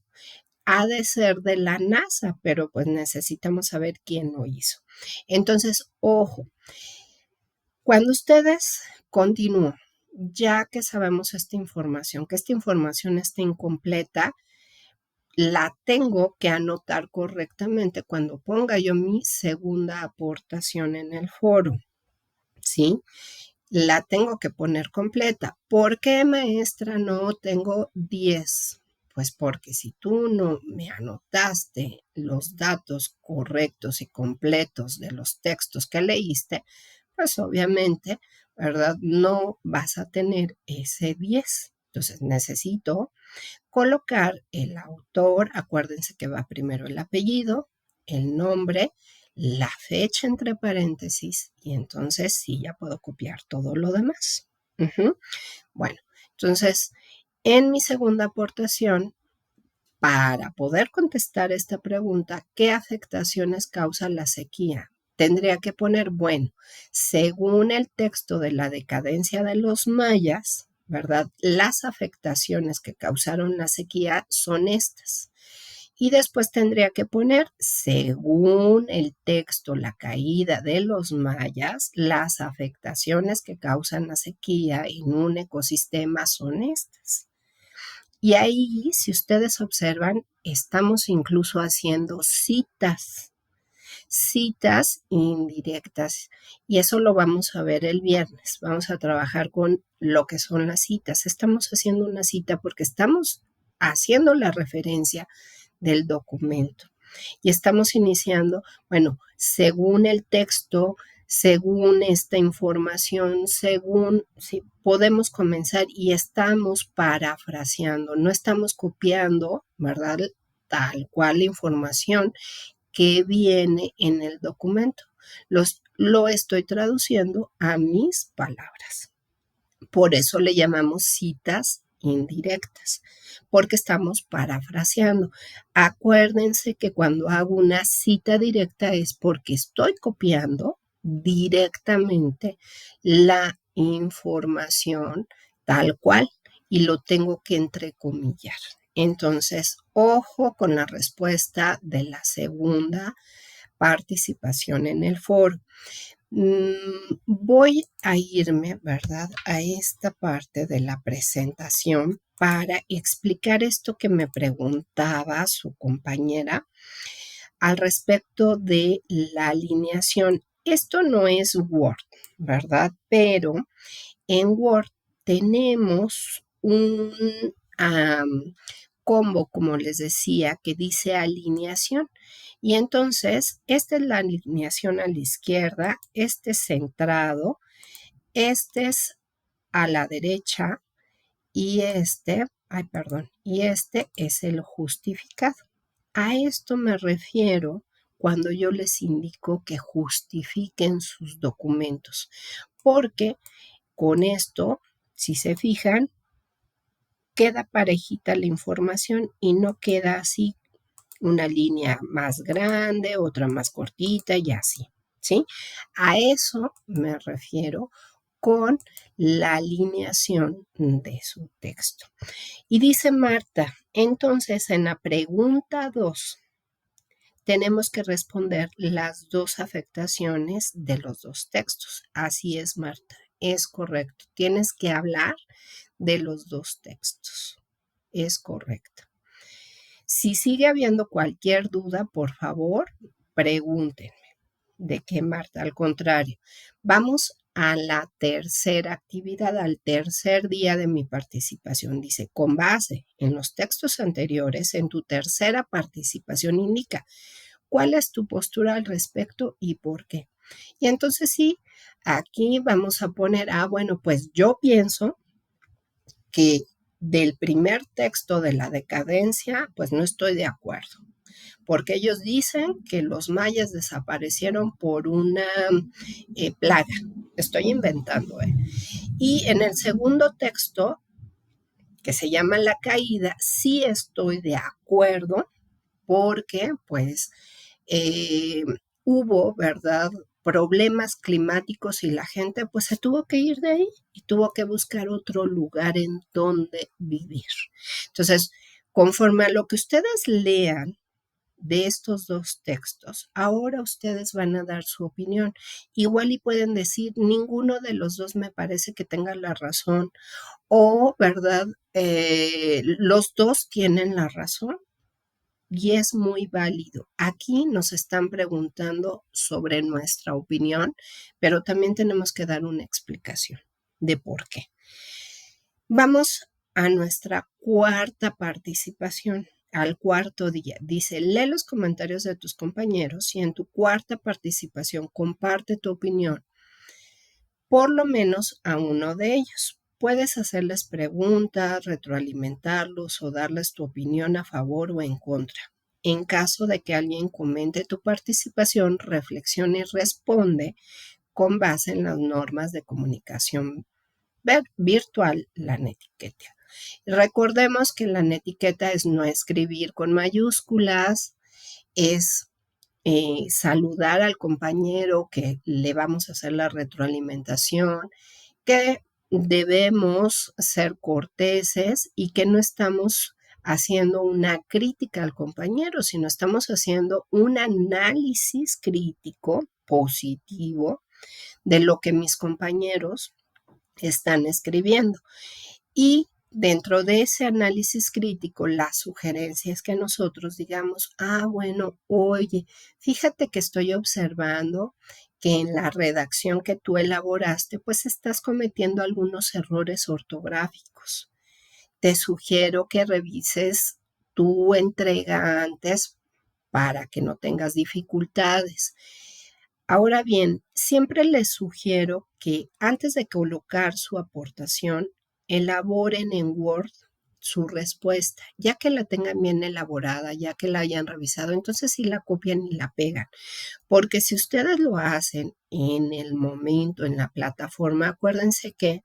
ha de ser de la NASA, pero pues necesitamos saber quién lo hizo. Entonces, ojo, cuando ustedes continúan, ya que sabemos esta información, que esta información está incompleta, la tengo que anotar correctamente cuando ponga yo mi segunda aportación en el foro, ¿sí? La tengo que poner completa. ¿Por qué, maestra, no tengo 10? Pues porque si tú no me anotaste los datos correctos y completos de los textos que leíste, pues obviamente, ¿verdad? No vas a tener ese 10. Entonces necesito colocar el autor, acuérdense que va primero el apellido, el nombre, la fecha entre paréntesis y entonces sí ya puedo copiar todo lo demás. Ujú. Bueno, entonces en mi segunda aportación, para poder contestar esta pregunta, ¿qué afectaciones causa la sequía? Tendría que poner, bueno, según el texto de la decadencia de los mayas, ¿verdad? Las afectaciones que causaron la sequía son estas. Y después tendría que poner, según el texto, la caída de los mayas, las afectaciones que causan la sequía en un ecosistema son estas. Y ahí, si ustedes observan, estamos incluso haciendo citas. citas indirectas. Y eso lo vamos a ver el viernes. Vamos a trabajar con lo que son las citas. Estamos haciendo una cita porque estamos haciendo la referencia del documento. Y estamos iniciando, bueno, según el texto, según esta información, según, sí, podemos comenzar y estamos parafraseando, no estamos copiando, ¿verdad? Tal cual la información que viene en el documento. Lo estoy traduciendo a mis palabras. Por eso le llamamos citas indirectas, porque estamos parafraseando. Acuérdense que cuando hago una cita directa es porque estoy copiando directamente la información tal cual y lo tengo que entrecomillar. Entonces, ojo con la respuesta de la segunda participación en el foro. Voy a irme, ¿verdad?, a esta parte de la presentación para explicar esto que me preguntaba su compañera al respecto de la alineación. Esto no es Word, ¿verdad? Pero en Word tenemos un combo, como les decía, que dice alineación. Y entonces, esta es la alineación a la izquierda, este es centrado, este es a la derecha y y este es el justificado. A esto me refiero cuando yo les indico que justifiquen sus documentos, porque con esto, si se fijan, queda parejita la información y no queda así una línea más grande, otra más cortita y así, ¿sí? A eso me refiero con la alineación de su texto. Y dice Marta, entonces en la pregunta 2 tenemos que responder las dos afectaciones de los dos textos. Así es, Marta, es correcto. Tienes que hablar de los dos textos. Es correcto. Si sigue habiendo cualquier duda, por favor, pregúntenme. ¿De qué, Marta? Al contrario, vamos a la tercera actividad, al tercer día de mi participación. Dice, con base en los textos anteriores, en tu tercera participación indica cuál es tu postura al respecto y por qué. Y entonces sí, aquí vamos a poner, bueno, pues yo pienso que del primer texto de la decadencia, pues no estoy de acuerdo, porque ellos dicen que los mayas desaparecieron por una plaga. Estoy inventando, ¿eh? Y en el segundo texto, que se llama La Caída, sí estoy de acuerdo, porque pues hubo, ¿verdad?, problemas climáticos y la gente pues se tuvo que ir de ahí y tuvo que buscar otro lugar en donde vivir. Entonces, conforme a lo que ustedes lean de estos dos textos, ahora ustedes van a dar su opinión. Igual y pueden decir, ninguno de los dos me parece que tenga la razón o, ¿verdad? Los dos tienen la razón y es muy válido. Aquí nos están preguntando sobre nuestra opinión, pero también tenemos que dar una explicación de por qué. Vamos a nuestra cuarta participación, al cuarto día. Dice, lee los comentarios de tus compañeros y en tu cuarta participación comparte tu opinión, por lo menos a uno de ellos. Puedes hacerles preguntas, retroalimentarlos o darles tu opinión a favor o en contra. En caso de que alguien comente tu participación, reflexiona y responde con base en las normas de comunicación virtual, la netiqueta. Recordemos que la netiqueta es no escribir con mayúsculas, es saludar al compañero que le vamos a hacer la retroalimentación, que debemos ser corteses y que no estamos haciendo una crítica al compañero, sino estamos haciendo un análisis crítico positivo de lo que mis compañeros están escribiendo. Y dentro de ese análisis crítico, la sugerencia es que nosotros digamos, bueno, oye, fíjate que estoy observando que en la redacción que tú elaboraste, pues estás cometiendo algunos errores ortográficos. Te sugiero que revises tu entrega antes para que no tengas dificultades. Ahora bien, siempre les sugiero que antes de colocar su aportación, elaboren en Word su respuesta, ya que la tengan bien elaborada, ya que la hayan revisado, entonces sí la copian y la pegan. Porque si ustedes lo hacen en el momento, en la plataforma, acuérdense que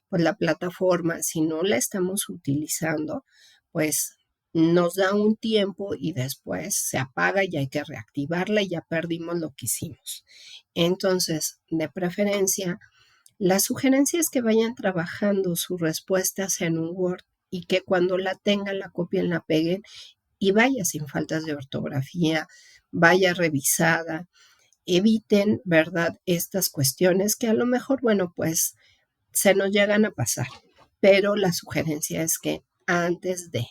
pues la plataforma, si no la estamos utilizando, pues nos da un tiempo y después se apaga y hay que reactivarla y ya perdimos lo que hicimos. Entonces, de preferencia, la sugerencia es que vayan trabajando sus respuestas en un Word y que cuando la tengan, la copien, la peguen y vaya sin faltas de ortografía, vaya revisada. Eviten, ¿verdad? Estas cuestiones que a lo mejor, bueno, pues se nos llegan a pasar, pero la sugerencia es que antes de.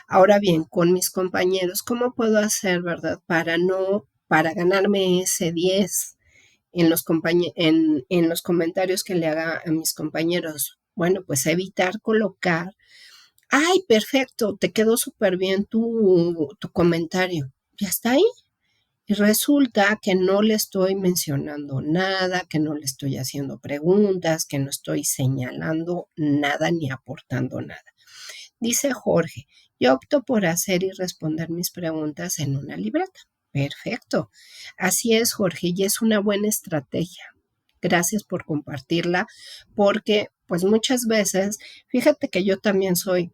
Ahora bien, con mis compañeros, ¿cómo puedo hacer, verdad, para ganarme ese 10 en los comentarios que le haga a mis compañeros? Bueno, pues evitar colocar, ay, perfecto, te quedó súper bien tu comentario. Ya está ahí. Y resulta que no le estoy mencionando nada, que no le estoy haciendo preguntas, que no estoy señalando nada ni aportando nada. Dice Jorge, yo opto por hacer y responder mis preguntas en una libreta. Perfecto. Así es, Jorge, y es una buena estrategia. Gracias por compartirla, porque pues muchas veces, fíjate que yo también soy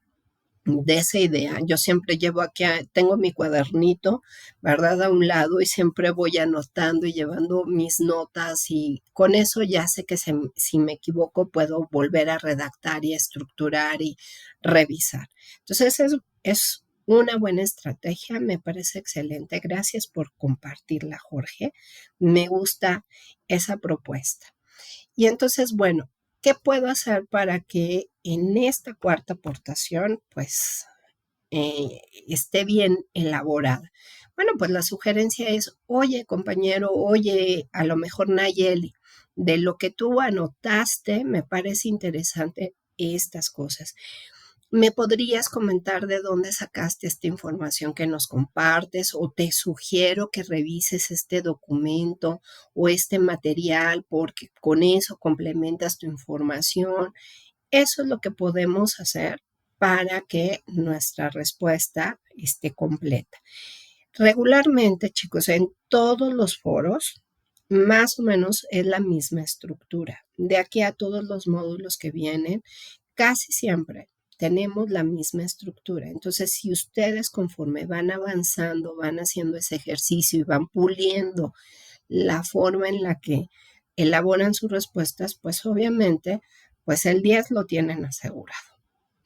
de esa idea. Yo siempre llevo aquí, tengo mi cuadernito, ¿verdad? A un lado y siempre voy anotando y llevando mis notas y con eso ya sé que si me equivoco puedo volver a redactar y estructurar y revisar. Entonces es una buena estrategia, me parece excelente. Gracias por compartirla, Jorge. Me gusta esa propuesta. Y entonces, bueno, ¿qué puedo hacer para que en esta cuarta aportación, pues, esté bien elaborada? Bueno, pues la sugerencia es, oye, compañero, oye, a lo mejor Nayeli, de lo que tú anotaste, me parece interesante estas cosas. ¿Me podrías comentar de dónde sacaste esta información que nos compartes o te sugiero que revises este documento o este material porque con eso complementas tu información? Eso es lo que podemos hacer para que nuestra respuesta esté completa. Regularmente, chicos, en todos los foros, más o menos es la misma estructura. De aquí a todos los módulos que vienen, casi siempre tenemos la misma estructura. Entonces, si ustedes conforme van avanzando, van haciendo ese ejercicio y van puliendo la forma en la que elaboran sus respuestas, pues obviamente, pues el 10 lo tienen asegurado,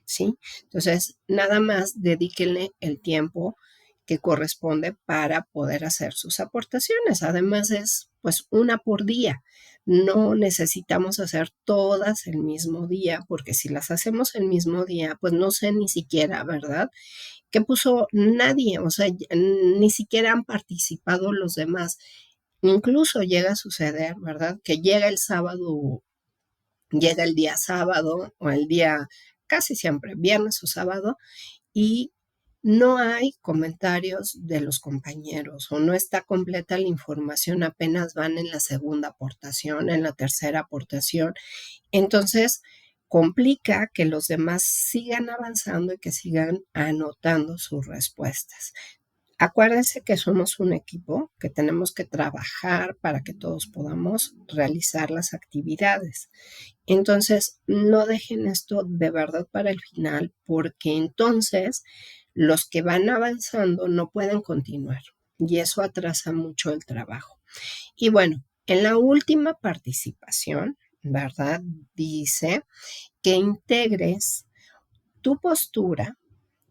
¿sí? Entonces, nada más dedíquenle el tiempo que corresponde para poder hacer sus aportaciones. Además es pues una por día. No necesitamos hacer todas el mismo día, porque si las hacemos el mismo día, pues no sé ni siquiera, ¿verdad? ¿Qué puso nadie? O sea, ni siquiera han participado los demás. Incluso llega a suceder, ¿verdad? Que llega el día sábado o el día casi siempre, viernes o sábado, y no hay comentarios de los compañeros o no está completa la información, apenas van en la segunda aportación, en la tercera aportación. Entonces, complica que los demás sigan avanzando y que sigan anotando sus respuestas. Acuérdense que somos un equipo, que tenemos que trabajar para que todos podamos realizar las actividades. Entonces, no dejen esto de verdad para el final, porque entonces los que van avanzando no pueden continuar y eso atrasa mucho el trabajo. Y bueno, en la última participación, ¿verdad? Dice que integres tu postura,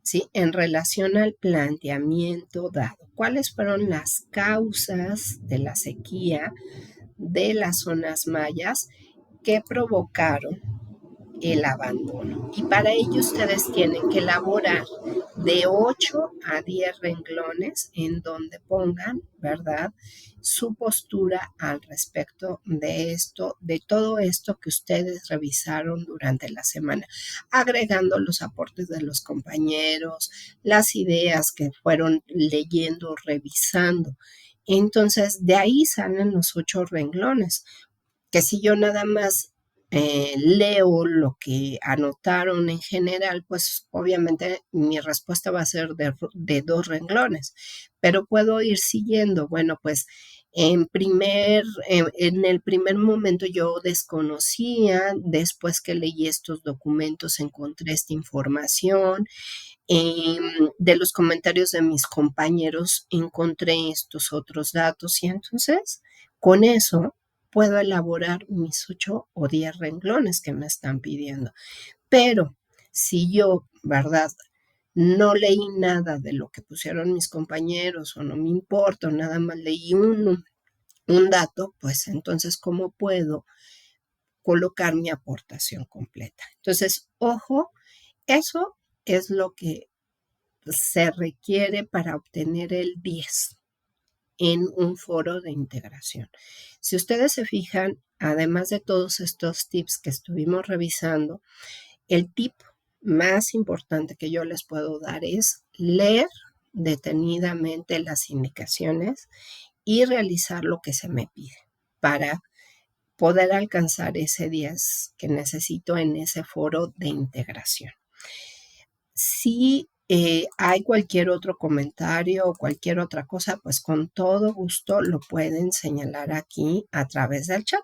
¿sí? En relación al planteamiento dado. ¿Cuáles fueron las causas de la sequía de las zonas mayas que provocaron el abandono. Y para ello ustedes tienen que elaborar de 8 a 10 renglones en donde pongan, ¿verdad?, su postura al respecto de esto, de todo esto que ustedes revisaron durante la semana, agregando los aportes de los compañeros, las ideas que fueron leyendo, revisando. Entonces, de ahí salen los 8 renglones, que si yo nada más leo lo que anotaron en general, pues obviamente mi respuesta va a ser de 2 renglones, pero puedo ir siguiendo. Bueno, pues en el primer momento yo desconocía, después que leí estos documentos encontré esta información, de los comentarios de mis compañeros encontré estos otros datos y entonces con eso puedo elaborar mis 8 o 10 renglones que me están pidiendo. Pero si yo, ¿verdad?, no leí nada de lo que pusieron mis compañeros o no me importa, nada más leí un dato, pues entonces, ¿cómo puedo colocar mi aportación completa? Entonces, ojo, eso es lo que se requiere para obtener el 10 en un foro de integración. Si ustedes se fijan, además de todos estos tips que estuvimos revisando, el tip más importante que yo les puedo dar es leer detenidamente las indicaciones y realizar lo que se me pide para poder alcanzar ese 10 que necesito en ese foro de integración. Si hay cualquier otro comentario o cualquier otra cosa, pues con todo gusto lo pueden señalar aquí a través del chat.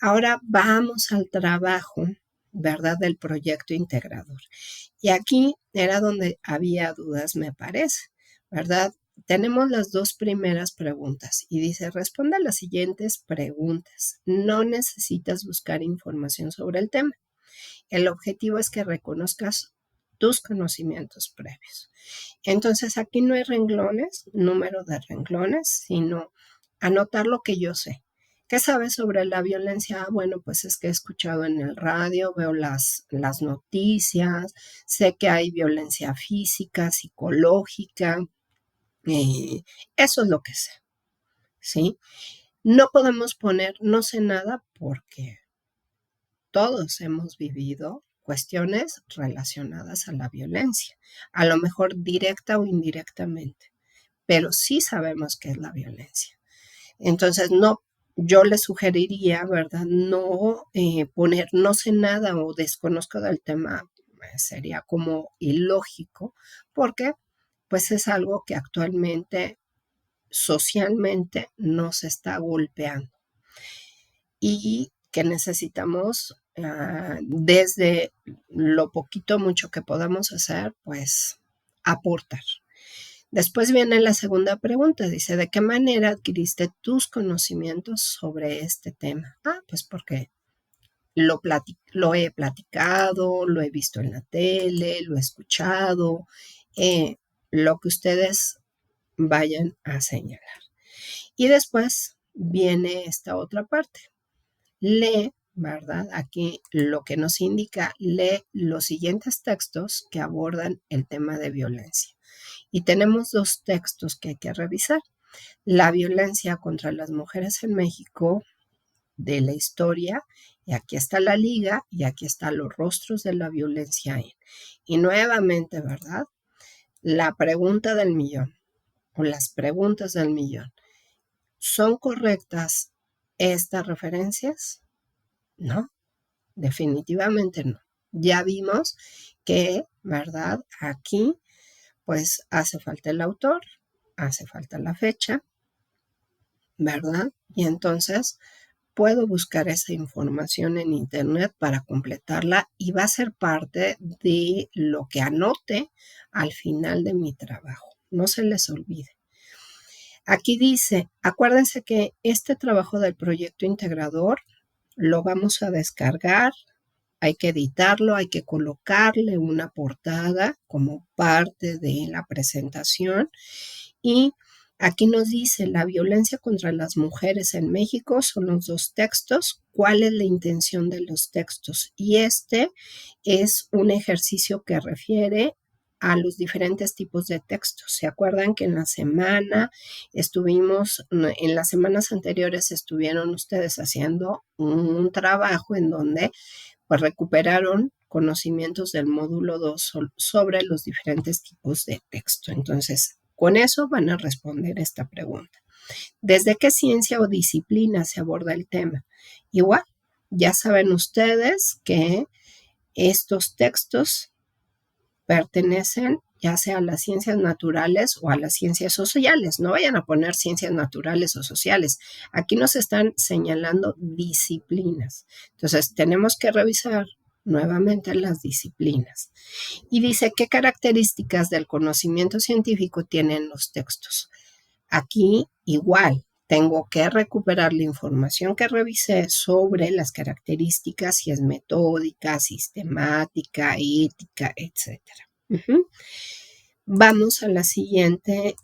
Ahora vamos al trabajo, ¿verdad?, del proyecto integrador. Y aquí era donde había dudas, me parece, ¿verdad? Tenemos las 2 primeras preguntas y dice, responde a las siguientes preguntas. No necesitas buscar información sobre el tema. El objetivo es que reconozcas tus conocimientos previos. Entonces, aquí no hay renglones, número de renglones, sino anotar lo que yo sé. ¿Qué sabes sobre la violencia? Bueno, pues es que he escuchado en el radio, veo las noticias, sé que hay violencia física, psicológica, eso es lo que sé, ¿sí? No podemos poner no sé nada porque todos hemos vivido cuestiones relacionadas a la violencia, a lo mejor directa o indirectamente, pero sí sabemos qué es la violencia. Entonces, no, yo le sugeriría, ¿verdad?, no poner no sé nada o desconozco del tema, sería como ilógico, porque pues es algo que actualmente socialmente nos está golpeando y que necesitamos desde lo poquito mucho que podamos hacer, pues aportar. Después viene la segunda pregunta, dice, ¿de qué manera adquiriste tus conocimientos sobre este tema? Ah, pues porque lo he platicado, lo he visto en la tele, lo he escuchado, lo que ustedes vayan a señalar. Y después viene esta otra parte. Lee, ¿verdad? Aquí lo que nos indica, lee los siguientes textos que abordan el tema de violencia. Y tenemos 2 textos que hay que revisar. La violencia contra las mujeres en México de la historia, y aquí está la liga, y aquí están los rostros de la violencia. Y nuevamente, ¿verdad? La pregunta del millón, o las preguntas del millón. ¿Son correctas estas referencias? No, definitivamente no. Ya vimos que, ¿verdad? Aquí, pues hace falta el autor, hace falta la fecha, ¿verdad? Y entonces puedo buscar esa información en internet para completarla y va a ser parte de lo que anote al final de mi trabajo. No se les olvide. Aquí dice, acuérdense que este trabajo del proyecto integrador lo vamos a descargar, hay que editarlo, hay que colocarle una portada como parte de la presentación y Aquí nos dice la violencia contra las mujeres en México, son los 2 textos. ¿Cuál es la intención de los textos? Y este es un ejercicio que refiere a los diferentes tipos de textos. ¿Se acuerdan que en las semanas anteriores estuvieron ustedes haciendo un trabajo en donde pues recuperaron conocimientos del módulo 2 sobre los diferentes tipos de texto? Entonces, con eso van a responder esta pregunta. ¿Desde qué ciencia o disciplina se aborda el tema? Igual, ya saben ustedes que estos textos pertenecen ya sea a las ciencias naturales o a las ciencias sociales. No vayan a poner ciencias naturales o sociales. Aquí nos están señalando disciplinas. Entonces, tenemos que revisar nuevamente las disciplinas. Y dice, ¿qué características del conocimiento científico tienen los textos? Aquí igual tengo que recuperar la información que revisé sobre las características, si es metódica, sistemática, ética, etc. Vamos al siguiente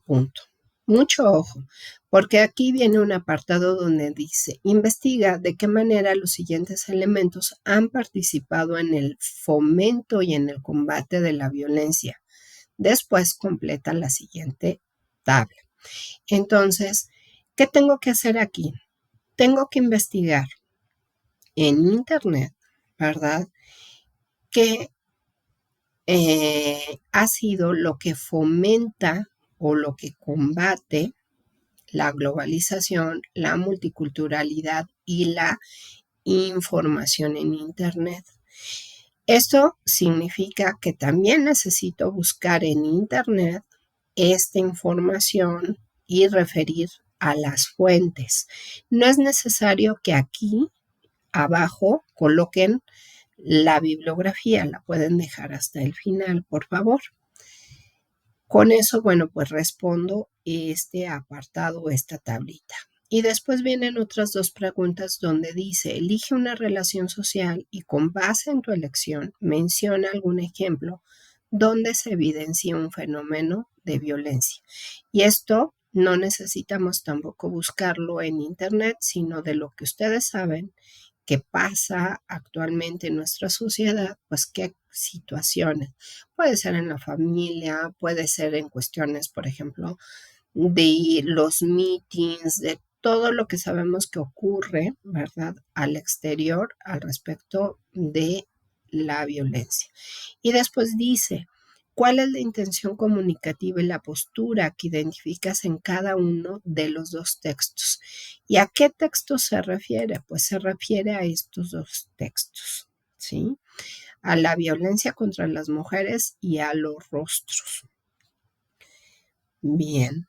punto. Mucho ojo, porque aquí viene un apartado donde dice, investiga de qué manera los siguientes elementos han participado en el fomento y en el combate de la violencia. Después completa la siguiente tabla. Entonces, ¿qué tengo que hacer aquí? Tengo que investigar en internet, ¿verdad? ¿Qué ha sido lo que fomenta o lo que combate la globalización, la multiculturalidad y la información en internet? Esto significa que también necesito buscar en internet esta información y referir a las fuentes. No es necesario que aquí abajo coloquen la bibliografía, la pueden dejar hasta el final, por favor. Con eso, bueno, pues respondo este apartado, esta tablita. Y después vienen otras 2 preguntas donde dice, elige una relación social y con base en tu elección, menciona algún ejemplo donde se evidencia un fenómeno de violencia. Y esto no necesitamos tampoco buscarlo en internet, sino de lo que ustedes saben que pasa actualmente en nuestra sociedad, pues qué situaciones. Puede ser en la familia, puede ser en cuestiones, por ejemplo, de los meetings, de todo lo que sabemos que ocurre, ¿verdad?, al exterior al respecto de la violencia. Y después dice, ¿cuál es la intención comunicativa y la postura que identificas en cada uno de los 2 textos? ¿Y a qué texto se refiere? Pues se refiere a estos 2 textos, ¿sí? A la violencia contra las mujeres y a los rostros. Bien,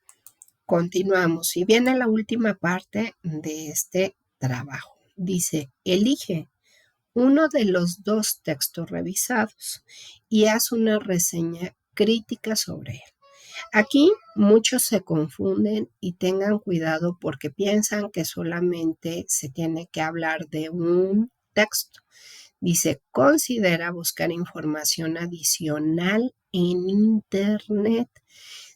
continuamos. Y viene la última parte de este trabajo. Dice, elige uno de los 2 textos revisados y haz una reseña crítica sobre él. Aquí muchos se confunden y tengan cuidado porque piensan que solamente se tiene que hablar de un texto. Dice, considera buscar información adicional en internet.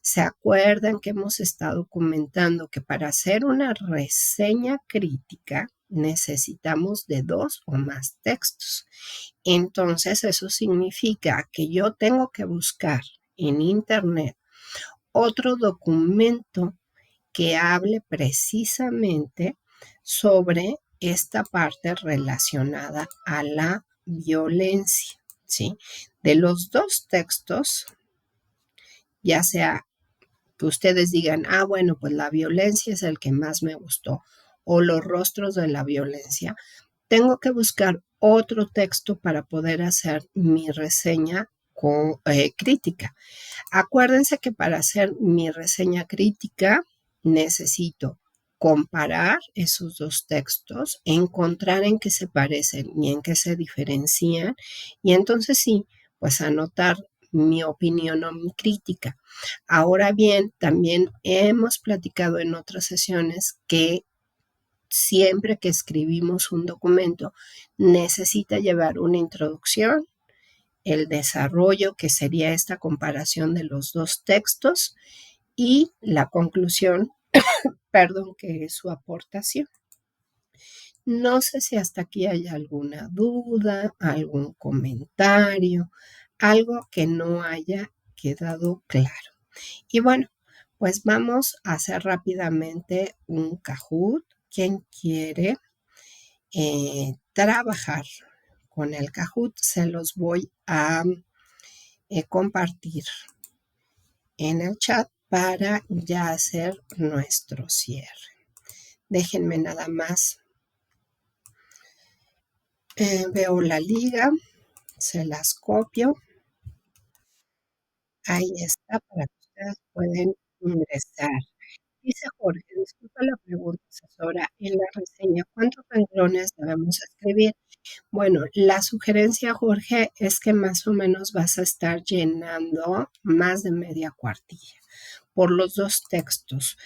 ¿Se acuerdan que hemos estado comentando que para hacer una reseña crítica necesitamos de 2 o más textos? Entonces, eso significa que yo tengo que buscar en internet otro documento que hable precisamente sobre esta parte relacionada a la violencia, ¿sí? De los 2 textos, ya sea que ustedes digan, bueno, pues la violencia es el que más me gustó, o los rostros de la violencia, tengo que buscar otro texto para poder hacer mi reseña crítica. Acuérdense que para hacer mi reseña crítica necesito comparar esos 2 textos, encontrar en qué se parecen y en qué se diferencian, y entonces sí, pues anotar mi opinión o mi crítica. Ahora bien, también hemos platicado en otras sesiones que siempre que escribimos un documento necesita llevar una introducción, el desarrollo, que sería esta comparación de los 2 textos, y la conclusión, perdón, que es su aportación. No sé si hasta aquí hay alguna duda, algún comentario, algo que no haya quedado claro. Y bueno, pues vamos a hacer rápidamente un Kahoot. ¿Quién quiere trabajar con el Kahoot? Se los voy a compartir en el chat para ya hacer nuestro cierre. Déjenme nada más. Veo la liga, se las copio. Ahí está, para que ustedes pueden ingresar. Dice Jorge, disculpa la pregunta, asesora, en la reseña, ¿cuántos renglones debemos escribir? Bueno, la sugerencia, Jorge, es que más o menos vas a estar llenando más de media cuartilla por los dos textos.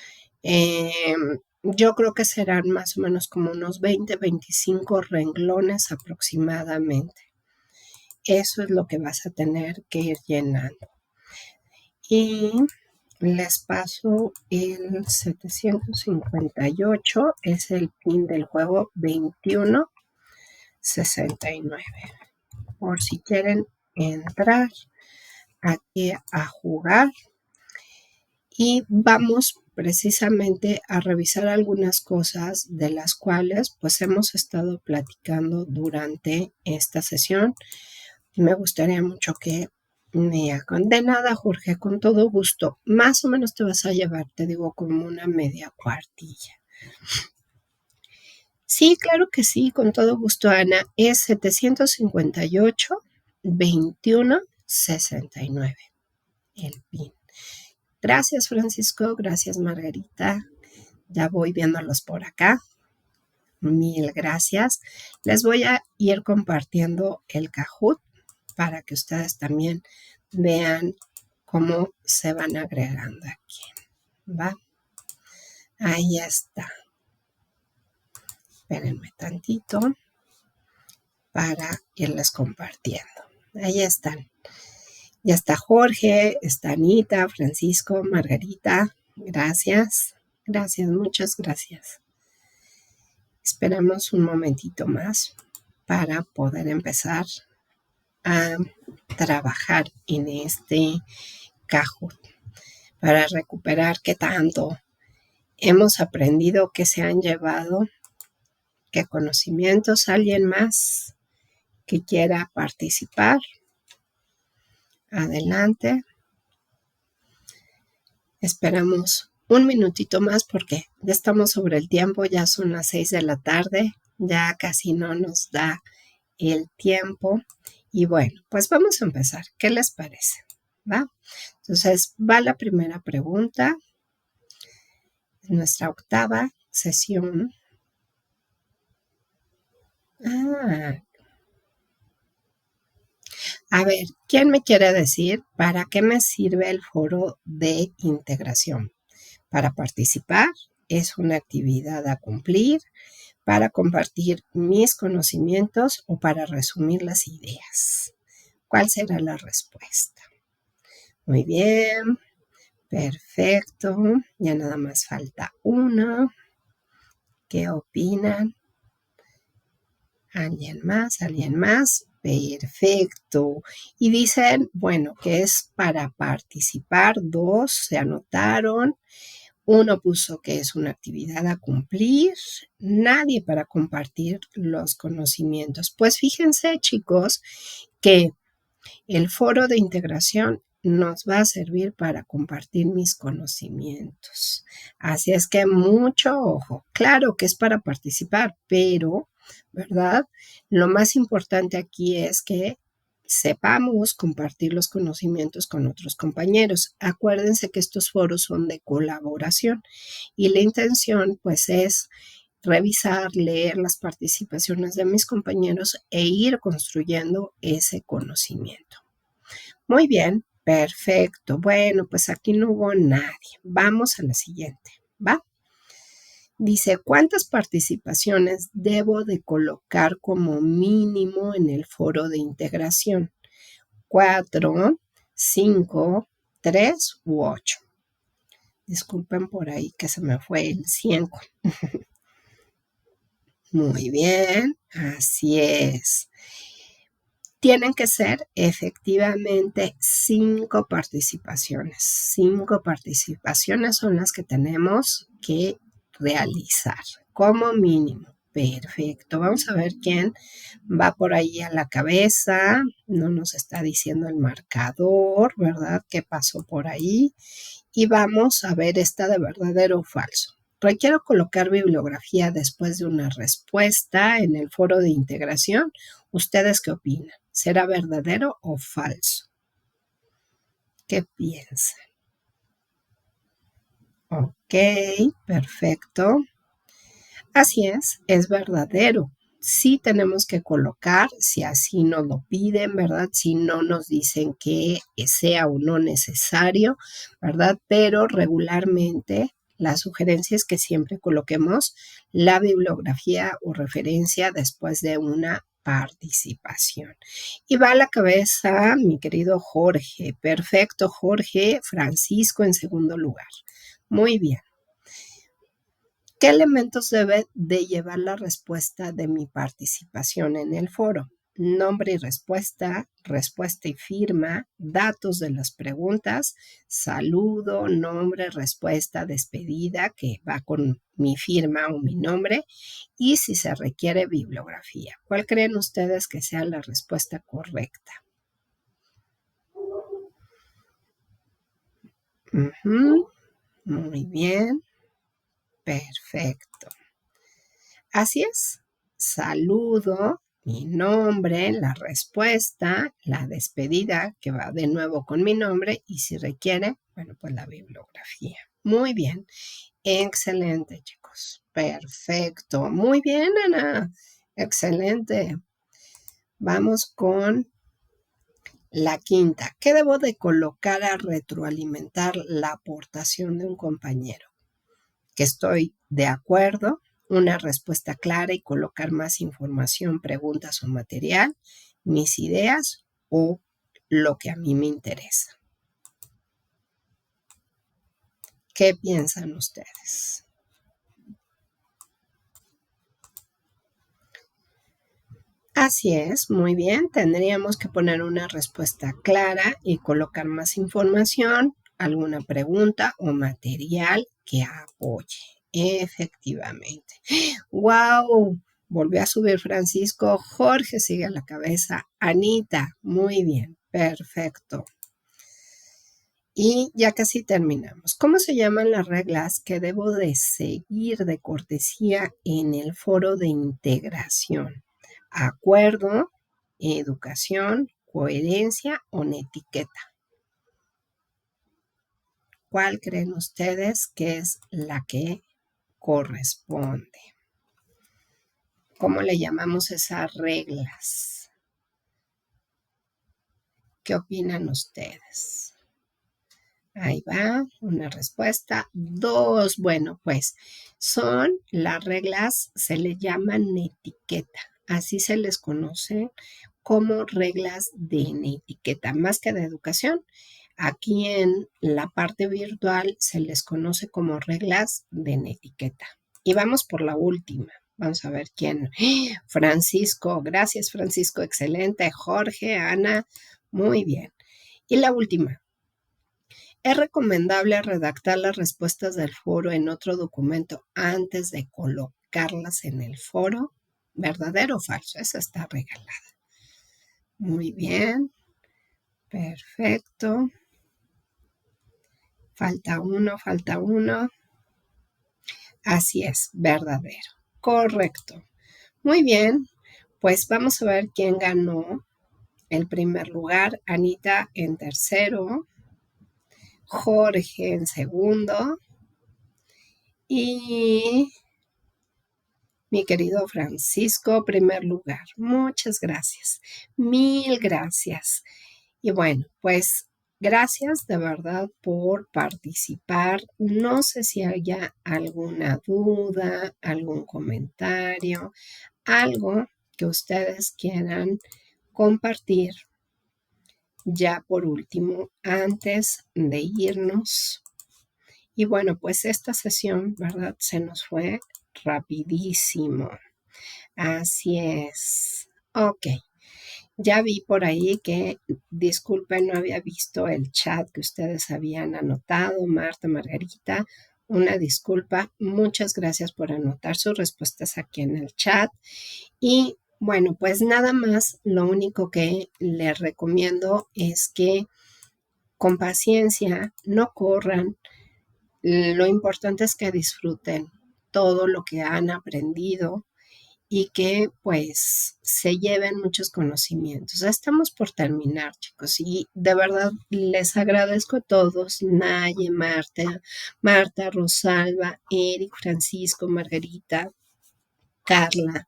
Yo creo que serán más o menos como unos 20, 25 renglones aproximadamente. Eso es lo que vas a tener que ir llenando. Y les paso el 758, es el pin del juego 2169. Por si quieren entrar aquí a jugar. Y vamos precisamente a revisar algunas cosas de las cuales pues hemos estado platicando durante esta sesión. Me gustaría mucho que me hagan. De nada, Jorge, con todo gusto. Más o menos te vas a llevar, te digo, como una media cuartilla. Sí, claro que sí, con todo gusto, Ana. Es 758 21 69 el PIN. Gracias, Francisco. Gracias, Margarita. Ya voy viéndolos por acá. Mil gracias. Les voy a ir compartiendo el Kahoot para que ustedes también vean cómo se van agregando aquí. ¿Va? Ahí está. Espérenme tantito para irles compartiendo. Ahí están. Ya está Jorge, está Anita, Francisco, Margarita. Gracias. Gracias, muchas gracias. Esperamos un momentito más para poder empezar a trabajar en este Kahoot para recuperar qué tanto hemos aprendido, qué se han llevado, qué conocimientos, alguien más que quiera participar. Adelante. Esperamos un minutito más porque ya estamos sobre el tiempo, ya son las 6 de la tarde, ya casi no nos da el tiempo. Y bueno, pues vamos a empezar. ¿Qué les parece? ¿Va? Entonces, va la primera pregunta. Nuestra octava sesión. A ver, ¿quién me quiere decir para qué me sirve el foro de integración? Para participar, es una actividad a cumplir, para compartir mis conocimientos o para resumir las ideas. ¿Cuál será la respuesta? Muy bien, perfecto. Ya nada más falta uno. ¿Qué opinan? ¿Alguien más? ¿Alguien más? Perfecto. Y dicen, bueno, que es para participar. Dos se anotaron. Uno puso que es una actividad a cumplir. Nadie para compartir los conocimientos. Pues fíjense, chicos, que el foro de integración nos va a servir para compartir mis conocimientos. Así es que mucho ojo. Claro que es para participar, pero, ¿verdad? Lo más importante aquí es que sepamos compartir los conocimientos con otros compañeros. Acuérdense que estos foros son de colaboración y la intención pues es revisar, leer las participaciones de mis compañeros e ir construyendo ese conocimiento. Muy bien, perfecto. Bueno, pues aquí no hubo nadie. Vamos a la siguiente, ¿va? Dice, ¿cuántas participaciones debo de colocar como mínimo en el foro de integración? 4, 5, 3 u 8. Disculpen por ahí que se me fue el 100. Muy bien, así es. Tienen que ser efectivamente 5 participaciones. 5 participaciones son las que tenemos que realizar como mínimo. Perfecto. Vamos a ver quién va por ahí a la cabeza. No nos está diciendo el marcador, ¿verdad? ¿Qué pasó por ahí? Y vamos a ver esta de verdadero o falso. Requiero colocar bibliografía después de una respuesta en el foro de integración. ¿Ustedes qué opinan? ¿Será verdadero o falso? ¿Qué piensan? Ok, perfecto. Así es verdadero. Sí tenemos que colocar, si así nos lo piden, ¿verdad? Si no nos dicen que sea o no necesario, ¿verdad? Pero regularmente la sugerencia es que siempre coloquemos la bibliografía o referencia después de una participación. Y va a la cabeza mi querido Jorge. Perfecto, Jorge. Francisco en segundo lugar. Muy bien. ¿Qué elementos debe de llevar la respuesta de mi participación en el foro? Nombre y respuesta, respuesta y firma, datos de las preguntas, saludo, nombre, respuesta, despedida, que va con mi firma o mi nombre, y si se requiere bibliografía. ¿Cuál creen ustedes que sea la respuesta correcta? Muy bien. Perfecto. Así es. Saludo, mi nombre, la respuesta, la despedida, que va de nuevo con mi nombre, y si requiere, bueno, pues la bibliografía. Muy bien. Excelente, chicos. Perfecto. Muy bien, Ana. Excelente. Vamos con la quinta. ¿Qué debo de colocar a retroalimentar la aportación de un compañero? Que estoy de acuerdo, una respuesta clara y colocar más información, preguntas o material, mis ideas o lo que a mí me interesa. ¿Qué piensan ustedes? Así es, muy bien. Tendríamos que poner una respuesta clara y colocar más información, alguna pregunta o material que apoye. Efectivamente. ¡Wow! Volvió a subir Francisco. Jorge sigue a la cabeza. Anita, muy bien. Perfecto. Y ya casi terminamos. ¿Cómo se llaman las reglas que debo de seguir de cortesía en el foro de integración? Acuerdo, educación, coherencia o netiqueta. ¿Cuál creen ustedes que es la que corresponde? ¿Cómo le llamamos esas reglas? ¿Qué opinan ustedes? Ahí va, una respuesta. 2, bueno, pues son las reglas, se le llaman etiqueta. Así se les conoce como reglas de etiqueta, más que de educación. Aquí en la parte virtual se les conoce como reglas de etiqueta. Y vamos por la última. Vamos a ver quién. Francisco, gracias Francisco, excelente. Jorge, Ana, muy bien. Y la última. Es recomendable redactar las respuestas del foro en otro documento antes de colocarlas en el foro. ¿Verdadero o falso? Esa está regalada. Muy bien. Perfecto. Falta uno, falta uno. Así es, verdadero. Correcto. Muy bien. Pues vamos a ver quién ganó el primer lugar. Anita en tercero. Jorge en segundo. Y mi querido Francisco, primer lugar. Muchas gracias. Mil gracias. Y bueno, pues gracias de verdad por participar. No sé si haya alguna duda, algún comentario, algo que ustedes quieran compartir. Ya por último, antes de irnos Y bueno, pues esta sesión, ¿verdad? Se nos fue rapidísimo. Así es. Ok. Ya vi por ahí que, disculpen, no había visto el chat que ustedes habían anotado, Marta, Margarita. Una disculpa. Muchas gracias por anotar sus respuestas aquí en el chat. Y bueno, pues nada más, lo único que les recomiendo es que con paciencia, no corran. Lo importante es que disfruten todo lo que han aprendido y que pues se lleven muchos conocimientos. Ya estamos por terminar, chicos, y de verdad les agradezco a todos, Naye, Marta, Rosalba, Eric, Francisco, Margarita, Carla,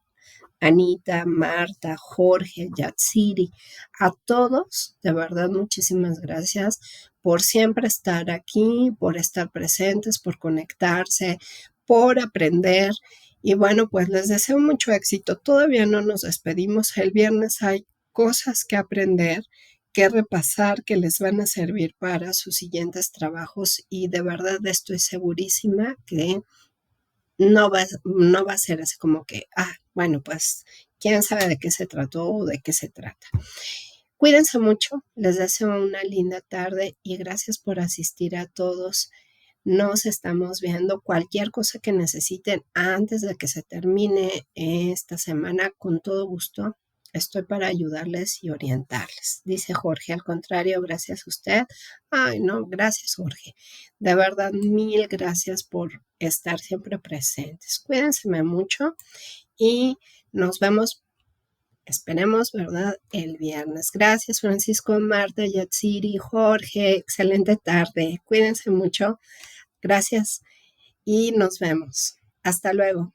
Anita, Marta, Jorge, Yatsiri, a todos, de verdad, muchísimas gracias por siempre estar aquí, por estar presentes, por conectarse, por aprender. Y bueno, pues les deseo mucho éxito. Todavía no nos despedimos. El viernes hay cosas que aprender, que repasar, que les van a servir para sus siguientes trabajos. Y de verdad estoy segurísima que no va a ser así como que, bueno, pues quién sabe de qué se trató o de qué se trata. Cuídense mucho, les deseo una linda tarde y gracias por asistir a todos. Nos estamos viendo. Cualquier cosa que necesiten antes de que se termine esta semana, con todo gusto. Estoy para ayudarles y orientarles. Dice Jorge, al contrario, gracias a usted. Ay, no, gracias Jorge. De verdad, mil gracias por estar siempre presentes. Cuídense mucho y nos vemos, esperemos, ¿verdad? El viernes. Gracias Francisco, Marta, Yatsiri, Jorge. Excelente tarde. Cuídense mucho. Gracias y nos vemos. Hasta luego.